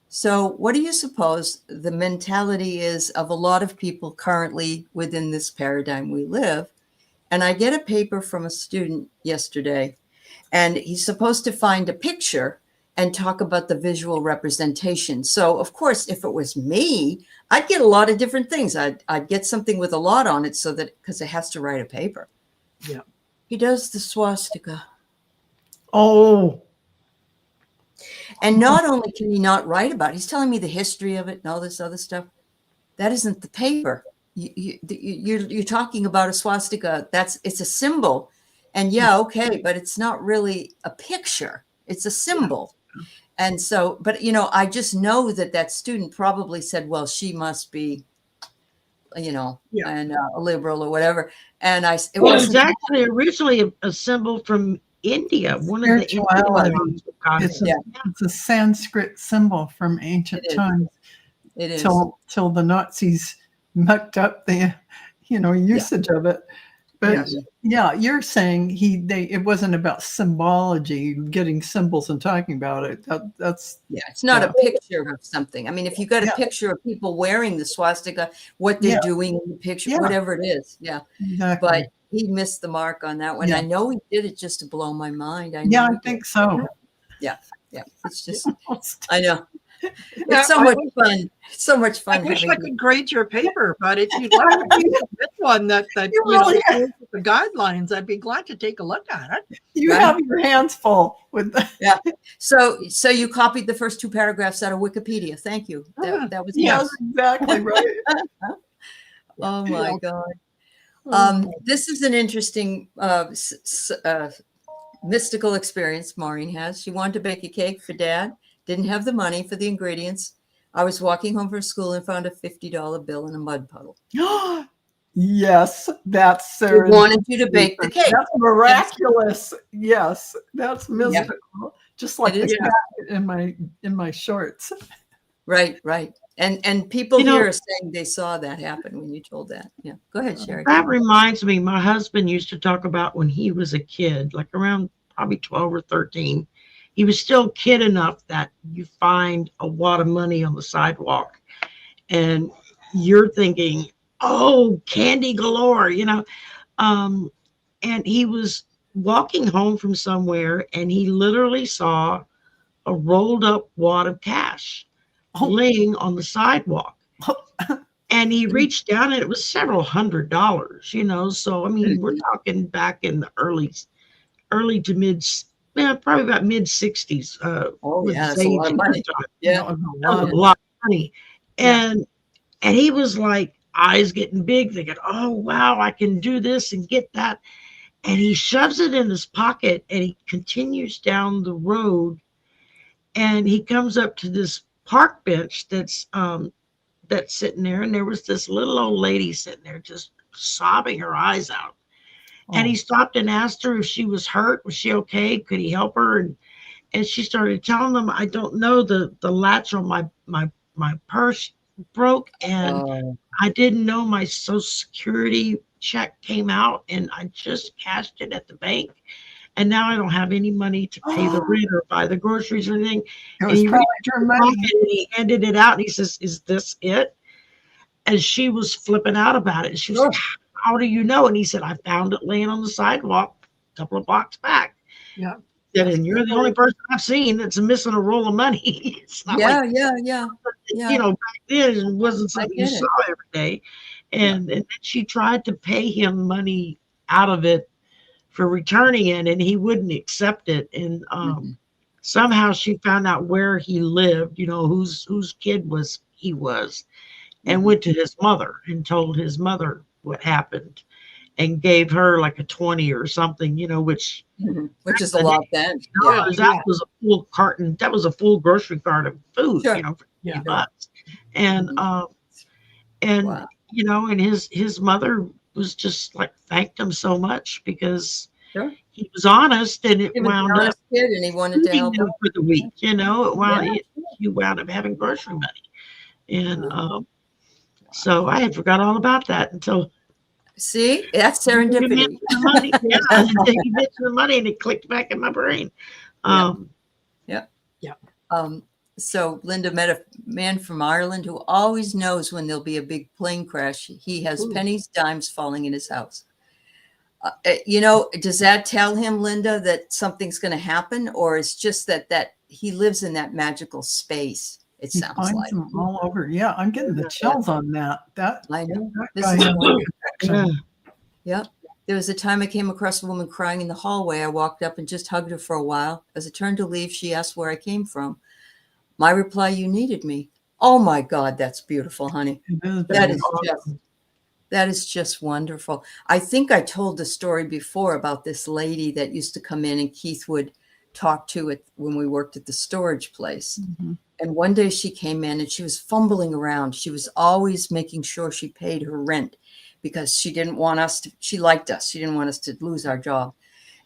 [SPEAKER 2] So what do you suppose the mentality is of a lot of people currently within this paradigm we live? And I get a paper from a student yesterday, and he's supposed to find a picture and talk about the visual representation. So, of course, if it was me, I'd get a lot of different things. I'd get something with a lot on it so that because it has to write a paper.
[SPEAKER 4] Yeah.
[SPEAKER 2] He does the swastika.
[SPEAKER 3] Oh.
[SPEAKER 2] And not only can he not write about it, he's telling me the history of it and all this other stuff. That isn't the paper. You're talking about a swastika. It's a symbol. And okay, but it's not really a picture. It's a symbol. And so, but I just know that student probably said, well, she must be, and a liberal or whatever. And it
[SPEAKER 1] was actually originally a symbol from India. One of the
[SPEAKER 3] spirituality. It's a Sanskrit symbol from ancient times.
[SPEAKER 2] It is
[SPEAKER 3] till the Nazis mucked up the, usage of it. But you're saying it wasn't about symbology, getting symbols and talking about it. That's
[SPEAKER 2] it's not a picture of something. I mean, if you got a picture of people wearing the swastika, what they're doing in the picture, whatever it is,
[SPEAKER 3] exactly.
[SPEAKER 2] But he missed the mark on that one. Yeah. I know he did it just to blow my mind. I
[SPEAKER 3] think so.
[SPEAKER 2] Yeah. It's just, I know. It's so much fun. So much fun.
[SPEAKER 4] I wish I could grade your paper, but if you'd like to do this one that the guidelines, I'd be glad to take a look at it.
[SPEAKER 3] You have your hands full with
[SPEAKER 2] So you copied the first 2 paragraphs out of Wikipedia. Thank you. That was
[SPEAKER 3] exactly right.
[SPEAKER 2] Oh my God. This is an interesting mystical experience Maureen has. She wanted to bake a cake for Dad. Didn't have the money for the ingredients. I was walking home from school and found a $50 bill in a mud puddle.
[SPEAKER 3] Yes, that's serendipity.
[SPEAKER 2] He wanted you to bake the cake.
[SPEAKER 3] That's miraculous. Yes, that's mystical. Just like the cat in my shorts.
[SPEAKER 2] Right. And people here are saying they saw that happen when you told that. Yeah. Go ahead, Shari.
[SPEAKER 1] That reminds me, my husband used to talk about when he was a kid, like around probably 12 or 13. He was still kid enough that you find a wad of money on the sidewalk and you're thinking, oh, candy galore, and he was walking home from somewhere and he literally saw a rolled up wad of cash laying on the sidewalk. And he reached down and it was several $100s, so I mean, we're talking back in the early to mid, probably about mid 60s.
[SPEAKER 2] That's a lot of money.
[SPEAKER 1] A lot of money. And he was like, eyes getting big, thinking, oh, wow, I can do this and get that. And he shoves it in his pocket and he continues down the road. And he comes up to this park bench that's sitting there. And there was this little old lady sitting there just sobbing her eyes out. And he stopped and asked her if she was hurt. Was she okay? Could he help her? And she started telling him, I don't know, the latch on my purse broke and I didn't know my Social Security check came out and I just cashed it at the bank. and now I don't have any money to pay the rent or buy the groceries or anything.
[SPEAKER 3] It
[SPEAKER 1] And
[SPEAKER 3] was
[SPEAKER 1] he
[SPEAKER 3] probably
[SPEAKER 1] reached
[SPEAKER 3] her
[SPEAKER 1] in his
[SPEAKER 3] money.
[SPEAKER 1] pocket and he handed it out and he says, "Is this it?" And she was flipping out about it. She was like, "How do you know?" And he said, "I found it laying on the sidewalk a couple of blocks back."
[SPEAKER 4] Yeah.
[SPEAKER 1] And you're the only person I've seen that's missing a roll of money. It's not
[SPEAKER 2] Yeah,
[SPEAKER 1] like,
[SPEAKER 2] yeah.
[SPEAKER 1] you know, back then it wasn't
[SPEAKER 2] I
[SPEAKER 1] something you
[SPEAKER 2] get it.
[SPEAKER 1] saw every day. And then she tried to pay him money out of it for returning it, and he wouldn't accept it. And somehow she found out where he lived, you know, whose kid he was, and went to his mother and told his mother what happened and gave her like a 20 or something, you know, which
[SPEAKER 2] Which is a lot then.
[SPEAKER 1] dollars, that was a full carton, that was a full grocery cart of food,
[SPEAKER 2] Sure.
[SPEAKER 1] you know, for
[SPEAKER 4] Yeah.
[SPEAKER 1] $50. And and
[SPEAKER 2] Wow.
[SPEAKER 1] you know, and his mother was just like thanked him so much because
[SPEAKER 2] Sure.
[SPEAKER 1] he was honest, and it
[SPEAKER 2] He was an
[SPEAKER 1] wound up
[SPEAKER 2] honest kid and he wanted to
[SPEAKER 1] feeding
[SPEAKER 2] help
[SPEAKER 1] them
[SPEAKER 2] out.
[SPEAKER 1] for the week, you know.
[SPEAKER 2] Yeah.
[SPEAKER 1] He wound up having grocery money. And so I had forgot all about that until
[SPEAKER 2] See, that's
[SPEAKER 1] you
[SPEAKER 2] serendipity.
[SPEAKER 1] mentioned the money. Yeah, until you mentioned the money and it clicked back in my brain.
[SPEAKER 2] So Linda met a man from Ireland who always knows when there'll be a big plane crash. He has pennies, dimes falling in his house. You know, does that tell him, Linda, that something's going to happen, or it's just that he lives in that magical space? It
[SPEAKER 3] He
[SPEAKER 2] sounds
[SPEAKER 3] finds
[SPEAKER 2] like.
[SPEAKER 3] them all over. Yeah, I'm getting the chills on that.
[SPEAKER 2] I know.
[SPEAKER 3] That
[SPEAKER 2] This
[SPEAKER 3] guy
[SPEAKER 2] is
[SPEAKER 3] has
[SPEAKER 2] wonderful.
[SPEAKER 3] protection.
[SPEAKER 2] Yeah. There was a time I came across a woman crying in the hallway. I walked up and just hugged her for a while. As I turned to leave, she asked where I came from. My reply, "You needed me." Oh my God, that's beautiful, honey. That is just wonderful. I think I told the story before about this lady that used to come in and Keith would talk to it when we worked at the storage place. And one day she came in and she was fumbling around. She was always making sure she paid her rent because she didn't want us to, she liked us. She didn't want us to lose our job.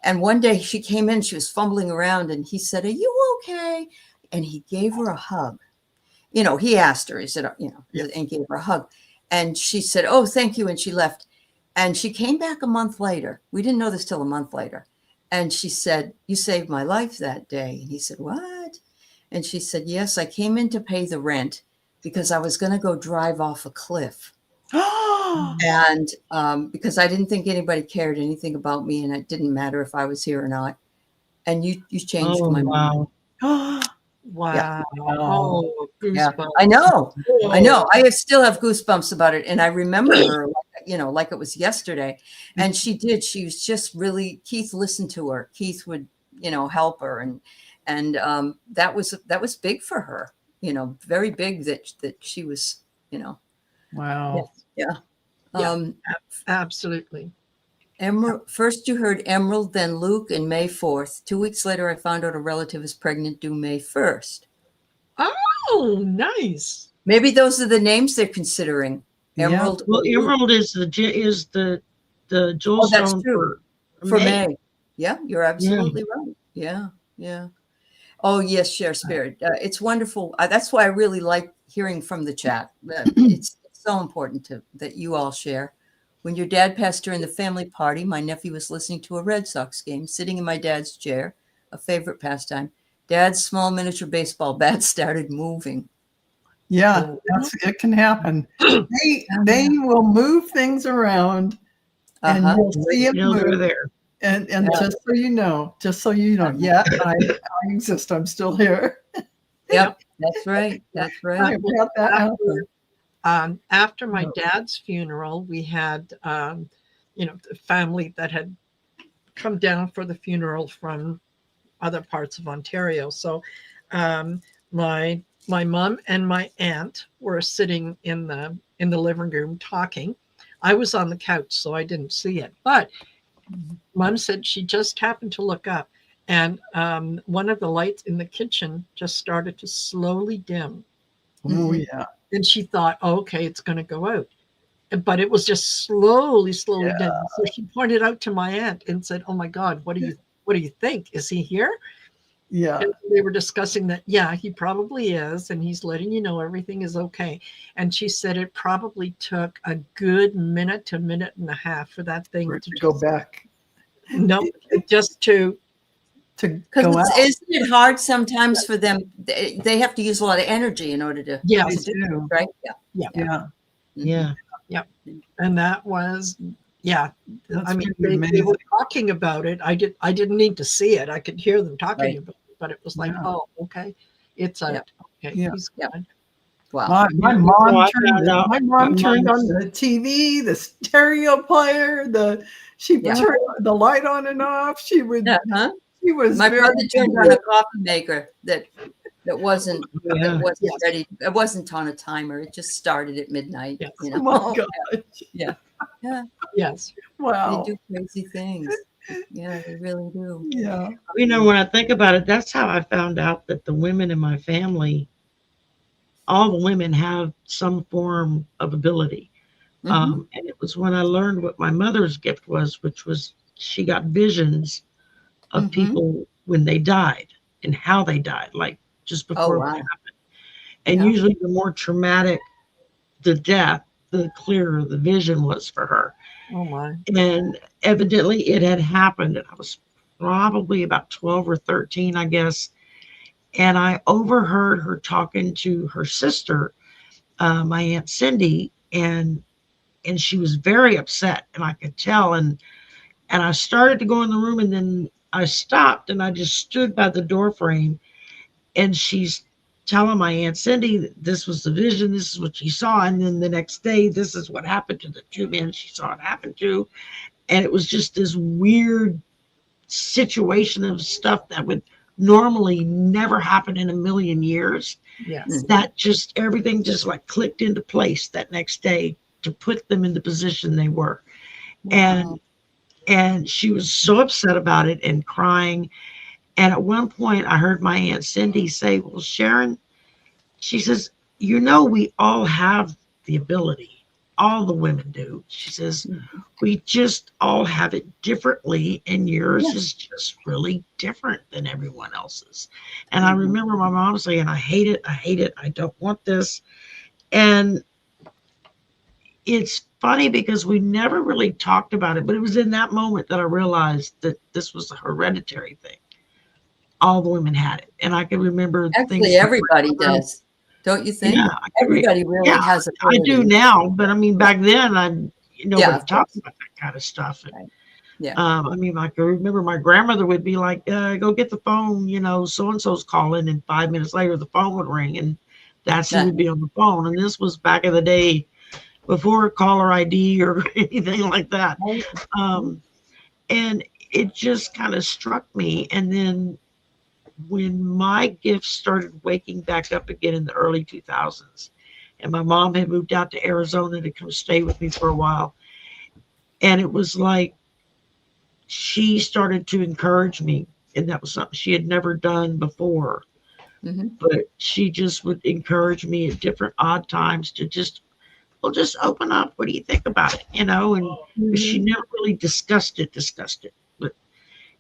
[SPEAKER 2] And one day she came in, she was fumbling around and he said, "Are you okay?" And he gave her a hug. You know, he asked her, he said, you know, and gave her a hug. And she said, "Oh, thank you." And she left. And she came back a month later. We didn't know this till a month later. And she said, "You saved my life that day." And he said, "What?" And she said, "Yes, I came in to pay the rent because I was going to go drive off a cliff." And because I didn't think anybody cared anything about me and it didn't matter if I was here or not. And you changed my mind.
[SPEAKER 4] Wow.
[SPEAKER 2] Yeah.
[SPEAKER 4] Oh, goosebumps.
[SPEAKER 2] Yeah. I know. I still have goosebumps about it. And I remember her, you know, like it was yesterday. And she was just really, Keith listened to her. Keith would, you know, help her. And that was big for her, you know, very big that she was, you know.
[SPEAKER 3] Wow.
[SPEAKER 2] Yeah.
[SPEAKER 4] Absolutely.
[SPEAKER 2] Emerald, first you heard Emerald, then Luke, and May 4th. 2 weeks later, I found out a relative is pregnant due May 1st.
[SPEAKER 4] Oh, nice.
[SPEAKER 2] Maybe those are the names they're considering. Emerald.
[SPEAKER 1] Yeah. Well, Emerald is the jewelstone
[SPEAKER 2] for May. Yeah, you're absolutely right. Yeah. Oh yes, share spirit. It's wonderful. That's why I really like hearing from the chat. It's so important that you all share. When your dad passed during the family party, my nephew was listening to a Red Sox game, sitting in my dad's chair, a favorite pastime. Dad's small miniature baseball bat started moving.
[SPEAKER 3] Yeah, it can happen. They will move things around, and you'll see them move.
[SPEAKER 1] There.
[SPEAKER 3] And just so you know, yeah, I exist. I'm still here.
[SPEAKER 2] Yep, that's right.
[SPEAKER 4] After my dad's funeral, we had, you know, the family that had come down for the funeral from other parts of Ontario. So my mom and my aunt were sitting in the living room talking. I was on the couch, so I didn't see it. But Mom said she just happened to look up, and one of the lights in the kitchen just started to slowly dim.
[SPEAKER 3] Oh yeah.
[SPEAKER 4] And she thought, oh, okay, it's going to go out. But it was just slowly dim. So she pointed out to my aunt and said, "Oh my God, what do you think? Is he here?"
[SPEAKER 3] Yeah.
[SPEAKER 4] And they were discussing that, yeah, he probably is, and he's letting you know everything is okay. And she said it probably took a good minute to minute and a half for that thing to
[SPEAKER 3] go back.
[SPEAKER 4] No, just to
[SPEAKER 3] to
[SPEAKER 2] Because
[SPEAKER 3] go out.
[SPEAKER 2] isn't it hard sometimes for them? They have to use a lot of energy in order to,
[SPEAKER 4] Yes.
[SPEAKER 2] to do it, right? Yeah.
[SPEAKER 4] Yeah.
[SPEAKER 3] Yeah.
[SPEAKER 1] Yeah.
[SPEAKER 4] And that was, yeah.
[SPEAKER 3] That's
[SPEAKER 4] I mean,
[SPEAKER 3] pretty
[SPEAKER 4] they were
[SPEAKER 3] amazing.
[SPEAKER 4] talking about it. I didn't need to see it. I could hear them talking
[SPEAKER 2] Right.
[SPEAKER 4] about it, but it was like,
[SPEAKER 3] Yeah.
[SPEAKER 4] oh, okay. It's a,
[SPEAKER 2] Yeah.
[SPEAKER 4] okay,
[SPEAKER 3] Yeah.
[SPEAKER 4] he's
[SPEAKER 2] Yeah.
[SPEAKER 4] good.
[SPEAKER 2] Wow.
[SPEAKER 3] My
[SPEAKER 1] Yeah,
[SPEAKER 3] mom
[SPEAKER 1] so I
[SPEAKER 3] turned
[SPEAKER 1] found out
[SPEAKER 3] my
[SPEAKER 1] my
[SPEAKER 3] mom turned
[SPEAKER 1] mom-
[SPEAKER 3] on the TV, the stereo player, she
[SPEAKER 2] Yeah.
[SPEAKER 3] turned the light on and off. She would
[SPEAKER 2] Uh-huh.
[SPEAKER 3] she was
[SPEAKER 2] My
[SPEAKER 3] very
[SPEAKER 2] brother turned on a coffee maker that wasn't
[SPEAKER 1] Yeah.
[SPEAKER 2] wasn't
[SPEAKER 4] Yes.
[SPEAKER 2] ready. It wasn't on a timer. It just started at midnight.
[SPEAKER 4] Yes.
[SPEAKER 2] You
[SPEAKER 3] Oh
[SPEAKER 2] know.
[SPEAKER 3] my God.
[SPEAKER 2] Yeah. Yeah.
[SPEAKER 4] Yes.
[SPEAKER 2] They
[SPEAKER 3] Wow.
[SPEAKER 2] do crazy things. Yeah, they really do.
[SPEAKER 3] Yeah.
[SPEAKER 1] You know, when I think about it, that's how I found out that the women in my family, all the women have some form of ability.
[SPEAKER 2] Mhm.
[SPEAKER 1] And it was when I learned what my mother's gift was, which was she got visions of
[SPEAKER 2] Mhm.
[SPEAKER 1] people when they died and how they died, like just
[SPEAKER 2] Oh,
[SPEAKER 1] before it
[SPEAKER 2] wow.
[SPEAKER 1] happened. And
[SPEAKER 2] Yeah.
[SPEAKER 1] usually, the more traumatic the death, the clearer the vision was for her.
[SPEAKER 4] Oh my.
[SPEAKER 1] And evidently, it had happened. And I was probably about 12 or 13, I guess. And I overheard her talking to her sister, my Aunt Cindy, and she was very upset, and I could tell. And I started to go in the room, and then I stopped, and I just stood by the door frame, and she's telling my Aunt Cindy this was the vision, this is what she saw, and then the next day, this is what happened to the two men she saw it happen to. And it was just this weird situation of stuff that would normally never happen in a million years.
[SPEAKER 4] Yes.
[SPEAKER 2] Mhm.
[SPEAKER 1] That just everything just like clicked into place that next day to put them in the position they were.
[SPEAKER 2] Wow.
[SPEAKER 1] And she was so upset about it and crying. And at one point I heard my Aunt Cindy say, well, Sharon, she says, you know, we all have the ability. All the women do. She says, we just all have it differently, and yours
[SPEAKER 2] Yeah.
[SPEAKER 1] is just really different than everyone else's. And I
[SPEAKER 2] Mhm.
[SPEAKER 1] remember my mom saying, I hate it, I hate it, I don't want this. And it's funny because we never really talked about it, but it was in that moment that I realized that this was a hereditary thing. All the women had it. And I can remember things
[SPEAKER 2] Actually,
[SPEAKER 1] like
[SPEAKER 2] everybody does. Don't you think?
[SPEAKER 1] Yeah,
[SPEAKER 2] Everybody really
[SPEAKER 1] yeah,
[SPEAKER 2] has
[SPEAKER 1] I do
[SPEAKER 2] abilities.
[SPEAKER 1] now, but I mean back then nobody
[SPEAKER 2] of
[SPEAKER 1] talked
[SPEAKER 2] course.
[SPEAKER 1] about that kind of stuff. And,
[SPEAKER 2] Right. Yeah.
[SPEAKER 1] I mean, like I remember my grandmother would be like, go get the phone, so and so's calling, and 5 minutes later the phone would ring, and that's who
[SPEAKER 2] Yeah.
[SPEAKER 1] would be on the phone. And this was back in the day before caller ID or anything like that. And it just kind of struck me. And then when my gifts started waking back up again in the early 2000s, and my mom had moved out to Arizona to come stay with me for a while, and it was like she started to encourage me, and that was something she had never done before.
[SPEAKER 2] Mhm.
[SPEAKER 1] But she just would encourage me at different odd times to just, well, just open up. What do you think about it? And she
[SPEAKER 2] Mhm.
[SPEAKER 1] never really discussed it, but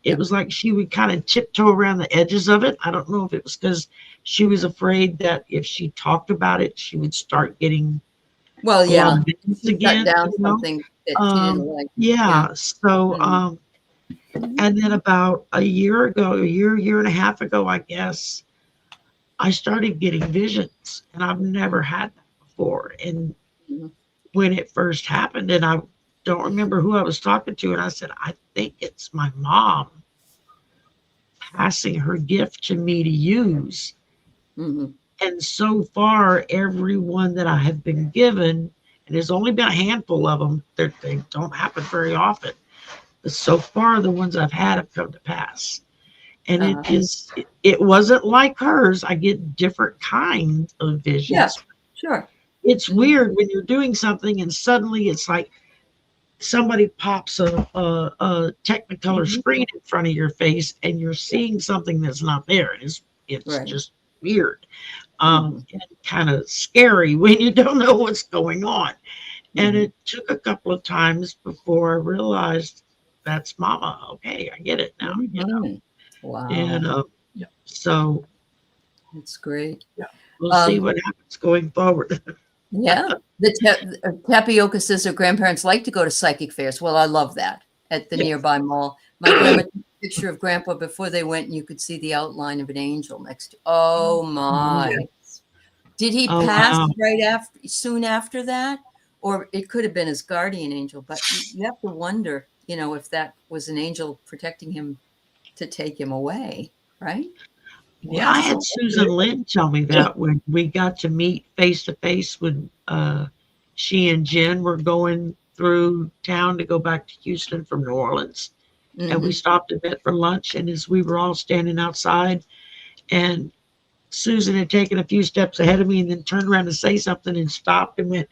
[SPEAKER 1] it was like she would kind of tiptoe around the edges of it. I don't know if it was because she was afraid that if she talked about it, she would start getting
[SPEAKER 2] Well,
[SPEAKER 1] a lot
[SPEAKER 2] yeah.
[SPEAKER 1] of business
[SPEAKER 2] She shut
[SPEAKER 1] again.
[SPEAKER 2] down something that she didn't like.
[SPEAKER 1] Yeah. So,
[SPEAKER 2] Mhm.
[SPEAKER 1] and then about a year ago, year and a half ago, I guess, I started getting visions, and I've never had that before. And
[SPEAKER 2] Mhm.
[SPEAKER 1] when it first happened, and I don't remember who I was talking to, and I said, I think it's my mom passing her gift to me to use.
[SPEAKER 2] Mhm.
[SPEAKER 1] And so far, everyone that I have been given, and there's only been a handful of them, they don't happen very often. But so far, the ones I've had have come to pass. And it wasn't like hers. I get different kinds of
[SPEAKER 2] Yeah.
[SPEAKER 1] visions.
[SPEAKER 2] Sure.
[SPEAKER 1] It's
[SPEAKER 2] Mhm.
[SPEAKER 1] weird when you're doing something and suddenly it's like somebody pops a Technicolor
[SPEAKER 2] Mhm.
[SPEAKER 1] screen in front of your face, and you're seeing something that's not there. It's
[SPEAKER 2] Right.
[SPEAKER 1] just weird.
[SPEAKER 2] Mhm.
[SPEAKER 1] And kind of scary when you don't know what's going on. And
[SPEAKER 2] Mhm.
[SPEAKER 1] it took a couple of times before I realized that's mama. Okay, I get it now.
[SPEAKER 2] Mhm. Wow.
[SPEAKER 1] And
[SPEAKER 4] Yeah.
[SPEAKER 1] so
[SPEAKER 2] That's great.
[SPEAKER 1] we'll see
[SPEAKER 2] Um,
[SPEAKER 1] what happens going forward.
[SPEAKER 2] Yeah. Tapioca says her grandparents like to go to psychic fairs. Well, I love that at the
[SPEAKER 1] Yeah.
[SPEAKER 2] nearby mall. My grandma took picture of Grandpa before they went, and you could see the outline of an angel next to. Oh my!
[SPEAKER 4] Yes.
[SPEAKER 2] Did he
[SPEAKER 1] Oh,
[SPEAKER 2] pass
[SPEAKER 1] wow.
[SPEAKER 2] right after, soon after that, or it could have been his guardian angel? But you have to wonder, if that was an angel protecting him to take him away, right?
[SPEAKER 1] Well, I
[SPEAKER 4] Yes.
[SPEAKER 1] had Susan Lynn tell me that when we got to meet face to face when she and Jen were going through town to go back to Houston from New Orleans. And we
[SPEAKER 2] Mhm.
[SPEAKER 1] stopped and met for lunch. And as we were all standing outside, and Susan had taken a few steps ahead of me and then turned around to say something and stopped and went,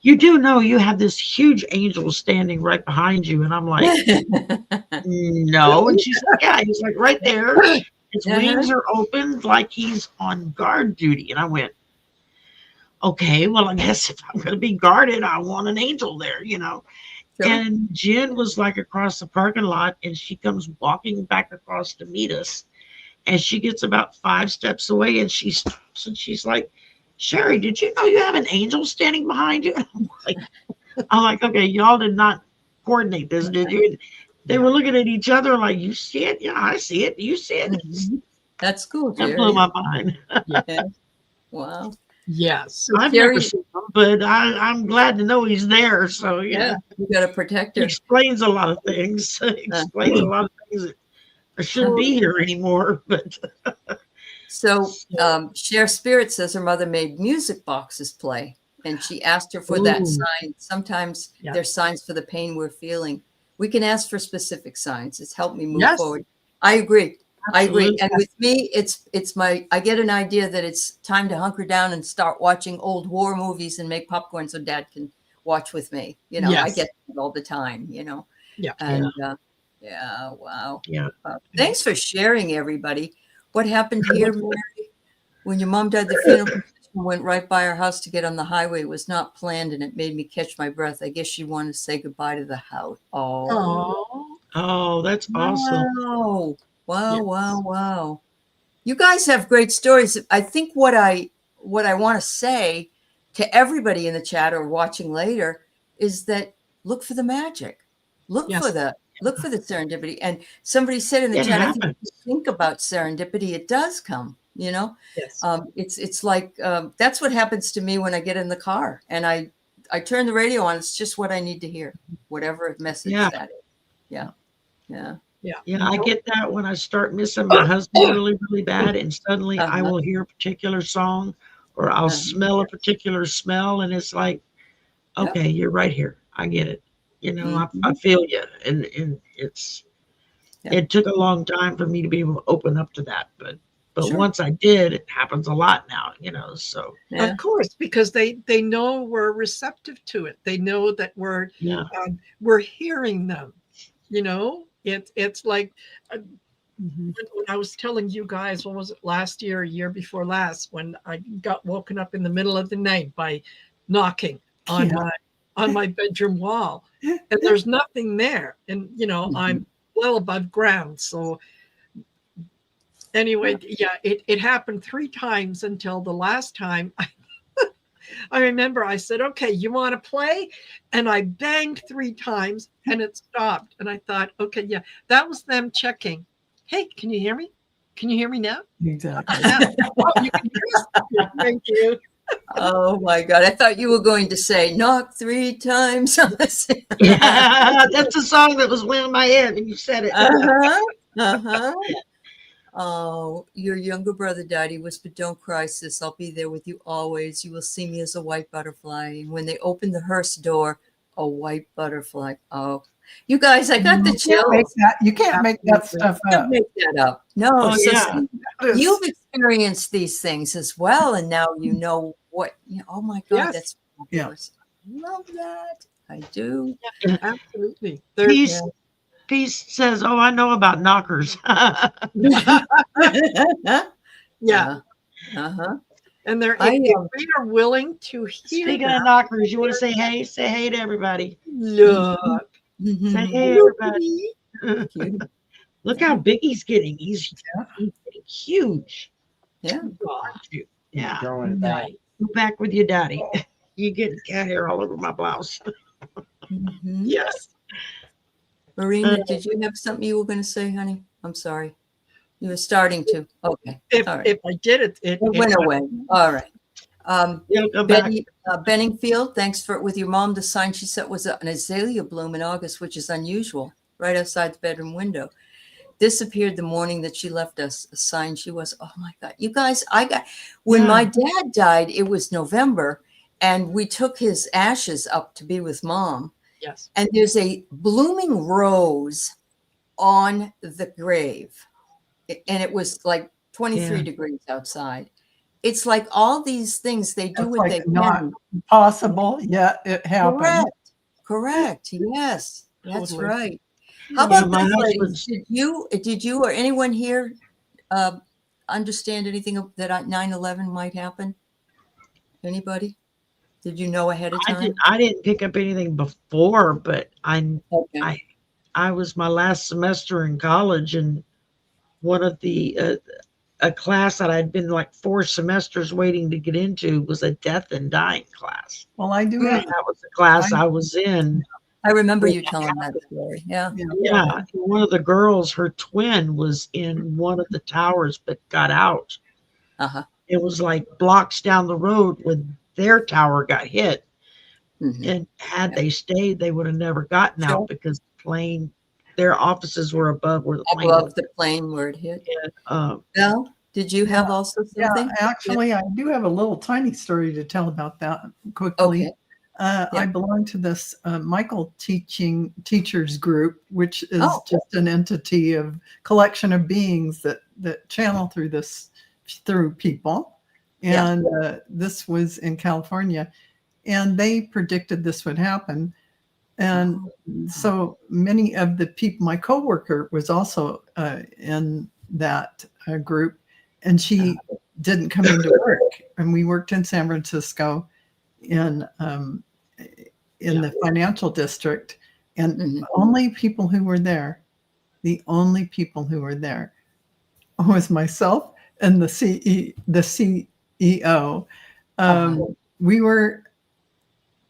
[SPEAKER 1] "You do know you have this huge angel standing right behind you." And I'm like, "No." And she's like, "Yeah." He's like, "Right there. His
[SPEAKER 2] Uh-huh.
[SPEAKER 1] wings are open like he's on guard duty." And I went, "Okay, well, I guess if I'm going to be guarded, I want an angel there.
[SPEAKER 2] Sure.
[SPEAKER 1] And Jen was like across the parking lot, and she comes walking back across to meet us. And she gets about 5 steps away, and she stops and she's like, "Shari, did you know you have an angel standing behind you?" I'm like, "Okay, y'all did not coordinate this, did you?" They were looking at each other like, "You see it? Yeah, I see it. Do you see it?"
[SPEAKER 2] Mhm. That's cool,
[SPEAKER 1] That blew
[SPEAKER 2] Jerry.
[SPEAKER 1] my mind.
[SPEAKER 2] Yeah. Wow.
[SPEAKER 4] Yes.
[SPEAKER 2] So
[SPEAKER 1] I've
[SPEAKER 2] Jerry,
[SPEAKER 1] never seen him, but I'm glad to know he's there. So,
[SPEAKER 2] yeah, you got a protector.
[SPEAKER 1] he explains a lot of things. Explains a lot of things that I shouldn't be here anymore. But
[SPEAKER 2] So Cher Spirit says her mother made music boxes play, and she asked her for that
[SPEAKER 1] Ooh.
[SPEAKER 2] sign. Sometimes
[SPEAKER 4] Yeah.
[SPEAKER 2] there's signs for the pain we're feeling. We can ask for specific signs. It's helped me move
[SPEAKER 4] Yes.
[SPEAKER 2] forward. I agree. I agree.
[SPEAKER 1] Absolutely.
[SPEAKER 2] And with me, I get an idea that it's time to hunker down and start watching old war movies and make popcorn so Dad can watch with me. I
[SPEAKER 4] Yes.
[SPEAKER 2] get it all the time.
[SPEAKER 4] Yeah.
[SPEAKER 2] And yeah, wow.
[SPEAKER 1] Yeah.
[SPEAKER 2] Thanks for sharing, everybody. What happened here, Mary? When your mom died, the funeral procession went right by our house to get on the highway. It was not planned, and it made me catch my breath. I guess she wanted to say goodbye to the house. Oh,
[SPEAKER 1] Oh, that's awesome.
[SPEAKER 2] wow. Wow,
[SPEAKER 4] Yes.
[SPEAKER 2] wow, wow. You guys have great stories. I think what I want to say to everybody in the chat or watching later is that look for the magic. Look
[SPEAKER 4] Yes.
[SPEAKER 2] for the serendipity. And somebody said in the
[SPEAKER 1] It
[SPEAKER 2] chat, I think if
[SPEAKER 1] happens.
[SPEAKER 2] you think about serendipity, it does come,
[SPEAKER 4] Yes.
[SPEAKER 2] it's like that's what happens to me when I get in the car and I turn the radio on. It's just what I need to hear, whatever message
[SPEAKER 1] Yeah.
[SPEAKER 2] that is. Yeah. Yeah.
[SPEAKER 1] Yeah, I get that when I start missing my husband really, really bad, and suddenly I
[SPEAKER 2] Uh-huh.
[SPEAKER 1] will hear a particular song or I'll
[SPEAKER 2] Uh-huh.
[SPEAKER 1] smell a particular smell, and it's like,
[SPEAKER 2] Yep.
[SPEAKER 1] okay, you're right here. I get it. I
[SPEAKER 2] Mhm.
[SPEAKER 1] feel you. And
[SPEAKER 2] Yeah.
[SPEAKER 1] it took a long time for me to be able to open up to that. But
[SPEAKER 2] Sure.
[SPEAKER 1] once I did, it happens a lot now, so
[SPEAKER 2] Yeah.
[SPEAKER 4] Of course, because they know we're receptive to it. They know that we're
[SPEAKER 1] yeah.
[SPEAKER 4] hearing them. It's like
[SPEAKER 3] Mhm.
[SPEAKER 4] when I was telling you guys, what was it, last year, a year before last, when I got woken up in the middle of the night by knocking on my bedroom wall, and there's nothing there, and I'm well above ground. So anyway, yeah, it happened 3 times until the last time I remember I said, "Okay, you want to play?" And I banged 3 times and it stopped. And I thought, okay, yeah, that was them checking. Hey, can you hear me? Can you hear me now?
[SPEAKER 3] Exactly.
[SPEAKER 4] Yeah. Oh, you can hear us. Thank you.
[SPEAKER 2] Oh my God. I thought you were going to say knock 3 times on the ceiling.
[SPEAKER 1] Yeah, that's a song that was in my head when you said it.
[SPEAKER 2] Uh-huh. Uh-huh. Oh, your younger brother died. He whispered, "Don't cry, sis. I'll be there with you always. You will see me as a white butterfly." And when they opened the hearse door, a white butterfly. Oh, you guys, I got the chills.
[SPEAKER 3] You can't make that stuff
[SPEAKER 2] Don't
[SPEAKER 3] up.
[SPEAKER 2] make that up. No.
[SPEAKER 1] Oh,
[SPEAKER 2] So
[SPEAKER 1] yeah.
[SPEAKER 2] see, you've experienced these things as well. And now you know what, oh my God,
[SPEAKER 4] Yes.
[SPEAKER 2] that's fabulous. I love that. I do.
[SPEAKER 4] Absolutely.
[SPEAKER 1] Peace says, "Oh, I know about knockers."
[SPEAKER 4] Yeah.
[SPEAKER 2] Uh-huh.
[SPEAKER 4] And if we are willing to hear
[SPEAKER 1] Speaking
[SPEAKER 4] them,
[SPEAKER 1] of knockers, you want to say hey? Say hey to everybody.
[SPEAKER 4] look.
[SPEAKER 1] Say hey, everybody.
[SPEAKER 2] Cute.
[SPEAKER 1] Look how big he's getting. He's getting huge.
[SPEAKER 2] Yeah.
[SPEAKER 1] Aren't you? Yeah.
[SPEAKER 4] Nice.
[SPEAKER 1] Go back with your daddy. You getting cat hair all over my blouse.
[SPEAKER 2] Mhm.
[SPEAKER 4] Yes.
[SPEAKER 2] Marina, did you have something you were going to say, honey? I'm sorry. You were starting to. Okay. All right.
[SPEAKER 4] If I did it,
[SPEAKER 2] It went away. All right.
[SPEAKER 1] You'll go back.
[SPEAKER 2] Benningfield, thanks for with your mom. The sign she set was an azalea bloom in August, which is unusual, right outside the bedroom window. Disappeared the morning that she left us. A sign she was. Oh my God, you guys! When my dad died, it was November, and we took his ashes up to be with mom.
[SPEAKER 4] Yes.
[SPEAKER 2] And there's a blooming rose on the grave, and it was like 23 degrees outside. It's like all these things they do what they
[SPEAKER 3] not
[SPEAKER 2] can.
[SPEAKER 3] Possible, yet it happened.
[SPEAKER 2] Correct. Yes, that's
[SPEAKER 4] Totally.
[SPEAKER 2] Right. How about
[SPEAKER 1] my
[SPEAKER 2] this, ladies?
[SPEAKER 1] husband's-
[SPEAKER 2] Did you or anyone here understand anything that 9/11 might happen? Anybody? Did you know ahead of time?
[SPEAKER 1] I didn't pick up anything before, but
[SPEAKER 2] Okay.
[SPEAKER 1] I was my last semester in college, and one of the a class that I'd been like 4 semesters waiting to get into was a death and dying class.
[SPEAKER 3] Well, I do.
[SPEAKER 1] And that was the class I was in.
[SPEAKER 2] I remember you telling that story. Yeah.
[SPEAKER 1] Yeah, one of the girls, her twin was in one of the towers but got out. It was like blocks down the road when their tower got hit. And had they stayed, they would have never gotten out because the plane, their offices were above where the plane
[SPEAKER 2] Above the plane where it hit. Bill, did you have also something?
[SPEAKER 3] Actually, I do have a little tiny story to tell about that quickly.
[SPEAKER 2] Okay.
[SPEAKER 3] I belong to this Michael teachers group, which is just an entity of collection of beings that channel through people. And this was in California, and they predicted this would happen. And so many of the people, my coworker was also in that group, and she didn't come into work. And we worked in San Francisco in the financial district, and only people who were there, the only people who were there was myself and the CEO. We were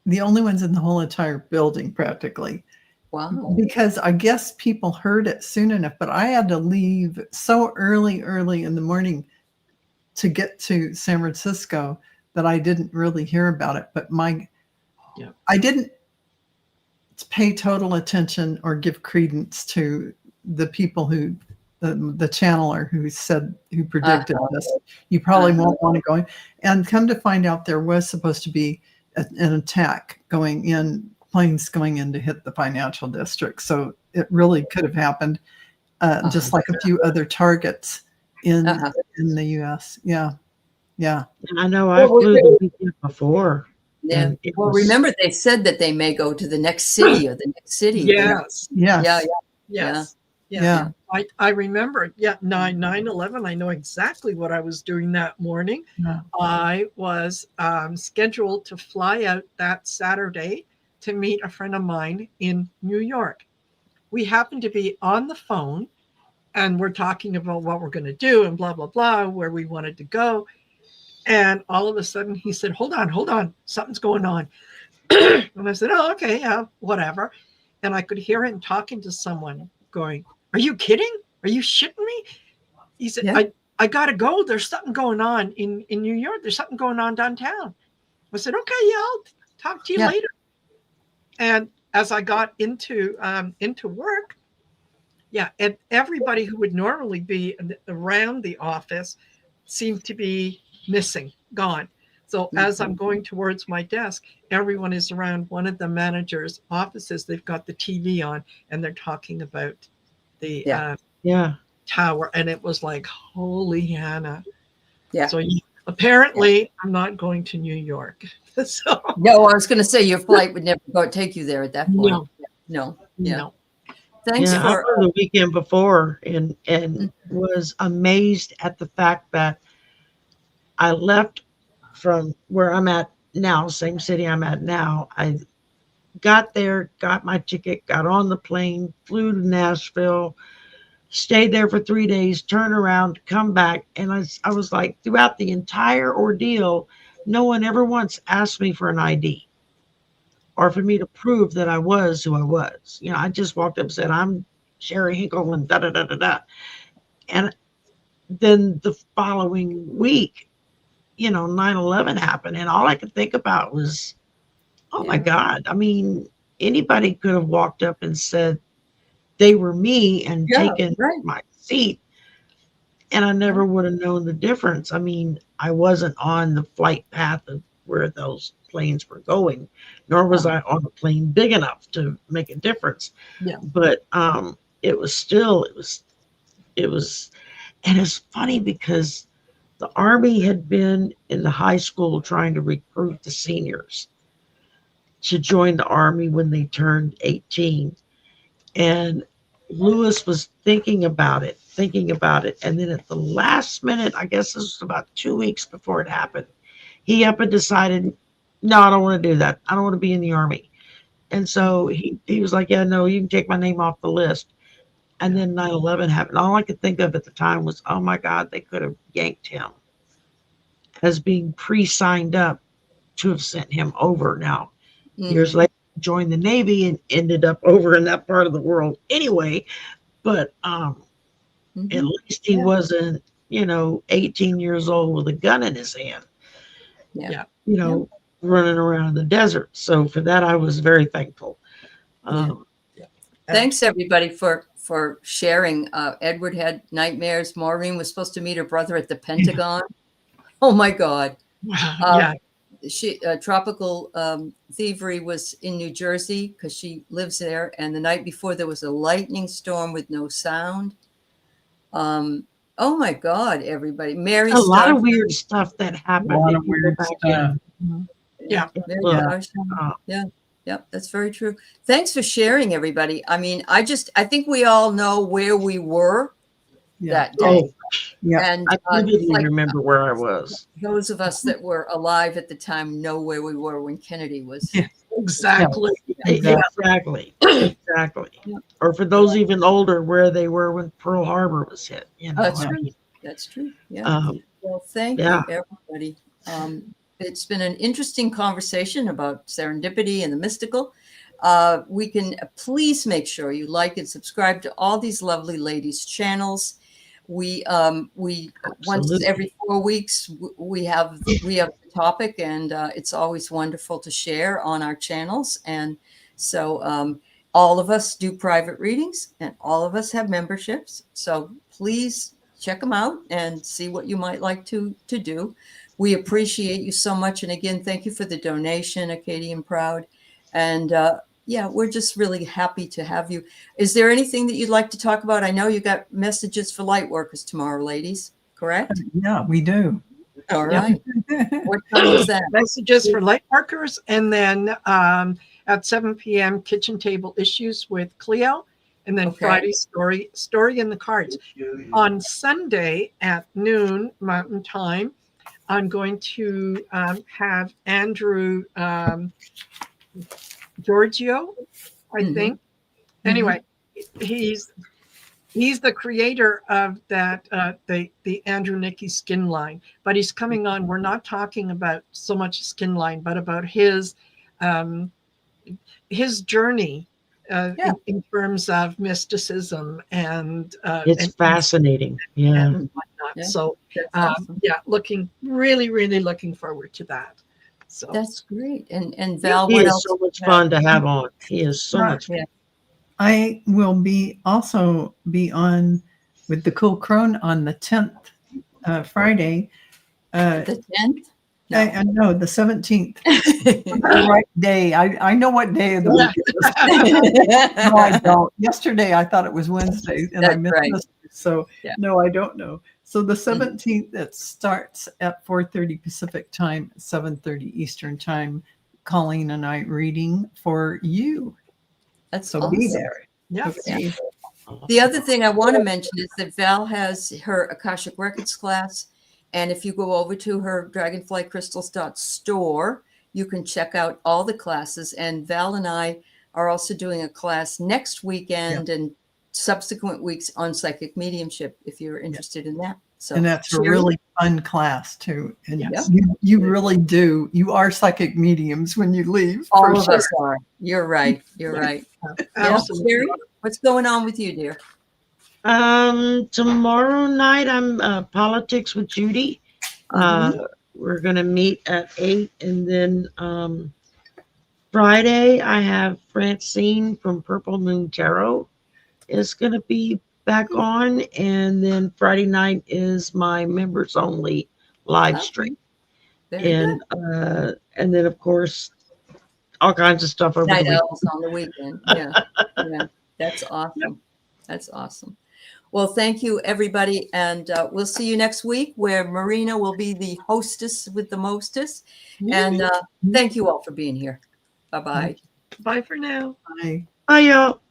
[SPEAKER 3] the only ones in the whole entire building practically.
[SPEAKER 2] Wow.
[SPEAKER 3] Because I guess people heard it soon enough, but I had to leave so early in the morning to get to San Francisco that I didn't really hear about it. But I didn't pay total attention or give credence to the people who, the channeler who predicted this. You probably won't want to go. And come to find out, there was supposed to be an attack going in, planes going in to hit the financial district. So it really could have happened, just like a few other targets in the U.S. Yeah.
[SPEAKER 1] And I know I flew the weekend before.
[SPEAKER 2] Yeah. Well, remember they said that they may go to the next city or the next city.
[SPEAKER 4] Yes.
[SPEAKER 3] Yes.
[SPEAKER 4] Yeah. I remember. 9/11. I know exactly what I was doing that morning.
[SPEAKER 3] Yeah.
[SPEAKER 4] I was scheduled to fly out that Saturday to meet a friend of mine in New York. We happened to be on the phone, and we're talking about what we're going to do and blah, blah, blah, where we wanted to go. And all of a sudden he said, hold on, something's going on. And I said, oh, okay, yeah, whatever. And I could hear him talking to someone going, are you kidding? Are you shitting me? He said, I got to go. There's something going on in New York. There's something going on downtown. I said, okay, yeah, I'll talk to you later. And as I got into work, and everybody who would normally be around the office seemed to be missing, gone. So as I'm going towards my desk, everyone is around one of the manager's offices. They've got the TV on, and they're talking about the tower. And it was like, holy Hannah. Yeah. So apparently I'm not going to New York. So
[SPEAKER 2] no, I was going to say your flight would never take you there at that point. No. Thanks for
[SPEAKER 1] the weekend before and was amazed at the fact that I left from where I'm at now, same city I'm at now. I got there, got my ticket, got on the plane, flew to Nashville, stayed there for 3 days, turned around, come back. And I was like, throughout the entire ordeal, no one ever once asked me for an ID. or for me to prove that I was who I was. You know, I just walked up and said, I'm Shari Hinkle and da da da da da. And then the following week, 9/11 happened. And all I could think about was, oh my God. I mean, anybody could have walked up and said they were me and taken my seat. And I never would have known the difference. I mean, I wasn't on the flight path of where those planes were going, nor was I on a plane big enough to make a difference.
[SPEAKER 4] Yeah.
[SPEAKER 1] But it was, and it's funny because the Army had been in the high school trying to recruit the seniors to join the Army when they turned 18. And Lewis was thinking about it. And then at the last minute, I guess this was about 2 weeks before it happened, he up and decided, no, I don't want to do that. I don't want to be in the Army. And so he was like, yeah, no, you can take my name off the list. And then 9/11 happened. All I could think of at the time was, oh my God, they could have yanked him as being pre-signed up to have sent him over. Now, years later, joined the Navy and ended up over in that part of the world anyway. But at least he wasn't, 18 years old with a gun in his hand, running around in the desert. So for that, I was very thankful.
[SPEAKER 2] Thanks everybody for sharing. Edward had nightmares. Maureen was supposed to meet her brother at the Pentagon. Oh my God. She Tropical Thievery was in New Jersey because she lives there. And the night before there was a lightning storm with no sound. Oh my God, everybody. Mary,
[SPEAKER 1] a lot of weird stuff that happened.
[SPEAKER 3] A lot of weird stuff.
[SPEAKER 2] Yeah, that's very true. Thanks for sharing, everybody. I mean, I think we all know where we were that day. And
[SPEAKER 1] I vividly remember where I was.
[SPEAKER 2] Those of us that were alive at the time know where we were when Kennedy was.
[SPEAKER 4] Exactly.
[SPEAKER 1] Exactly. Or for those even older, where they were when Pearl Harbor was hit.
[SPEAKER 2] That's true. Yeah. Well, thank you, everybody. It's been an interesting conversation about serendipity and the mystical. We can please make sure you like and subscribe to all these lovely ladies' channels. We once every 4 weeks we have a topic, and it's always wonderful to share on our channels. And so all of us do private readings, and all of us have memberships. So please check them out and see what you might like to do. We appreciate you so much. And again, thank you for the donation, Acadian Proud. And we're just really happy to have you. Is there anything that you'd like to talk about? I know you got messages for light workers tomorrow, ladies, correct?
[SPEAKER 3] Yeah, we do.
[SPEAKER 2] All right. What time is that?
[SPEAKER 4] Messages for light workers. And then at 7 p.m., kitchen table issues with Cleo. And then Friday, story in the cards. On Sunday at noon Mountain Time, I'm going to have Andrew Giorgio, I think. Anyway, he's the creator of that the Andrew Nicky skin line, but he's coming on. We're not talking about so much skin line, but about his journey in terms of mysticism and
[SPEAKER 1] it's fascinating.
[SPEAKER 4] And whatnot. So awesome. Really looking forward to that. So
[SPEAKER 2] that's great. And Val,
[SPEAKER 1] he is so much fun to have on. He is so much fun.
[SPEAKER 3] I will also be on with the Cool Crone on the 10th, Friday.
[SPEAKER 2] The 10th?
[SPEAKER 3] No. I know, the 17th. The right day. I know what day of the week it is. No, I don't. Yesterday I thought it was Wednesday, and I missed it. So no, I don't know. So the 17th, it starts at 4:30 Pacific time, 7:30 Eastern time. Colleen and I reading for you.
[SPEAKER 2] That's
[SPEAKER 3] so
[SPEAKER 2] awesome.
[SPEAKER 3] Be there.
[SPEAKER 4] Yeah.
[SPEAKER 2] The other thing I want to mention is that Val has her Akashic Records class. And if you go over to her dragonflycrystals.store, you can check out all the classes. And Val and I are also doing a class next weekend and subsequent weeks on psychic mediumship, if you're interested in that. So,
[SPEAKER 3] And that's a
[SPEAKER 2] Shari?
[SPEAKER 3] really fun class too. And
[SPEAKER 4] Yes.
[SPEAKER 3] you really do. You are psychic mediums when you leave.
[SPEAKER 2] All
[SPEAKER 3] for
[SPEAKER 2] of
[SPEAKER 3] sure.
[SPEAKER 2] us are. You're right. You're right. Yeah,
[SPEAKER 4] Absolutely.
[SPEAKER 2] Shari, what's going on with you, dear?
[SPEAKER 1] Tomorrow night I'm politics with Judy. We're gonna meet at 8, and then Friday I have Francine from Purple Moon Tarot is gonna be back on, and then Friday night is my members only live stream,
[SPEAKER 2] Very good.
[SPEAKER 1] and then of course all kinds of stuff over the
[SPEAKER 2] Night
[SPEAKER 1] weekend.
[SPEAKER 2] owls on the weekend. Yeah. Yeah. That's awesome. That's awesome. Well, thank you, everybody. And we'll see you next week where Marina will be the hostess with the mostest. And thank you all for being here. Bye-bye.
[SPEAKER 4] Bye for now.
[SPEAKER 3] Bye.
[SPEAKER 1] Bye, y'all.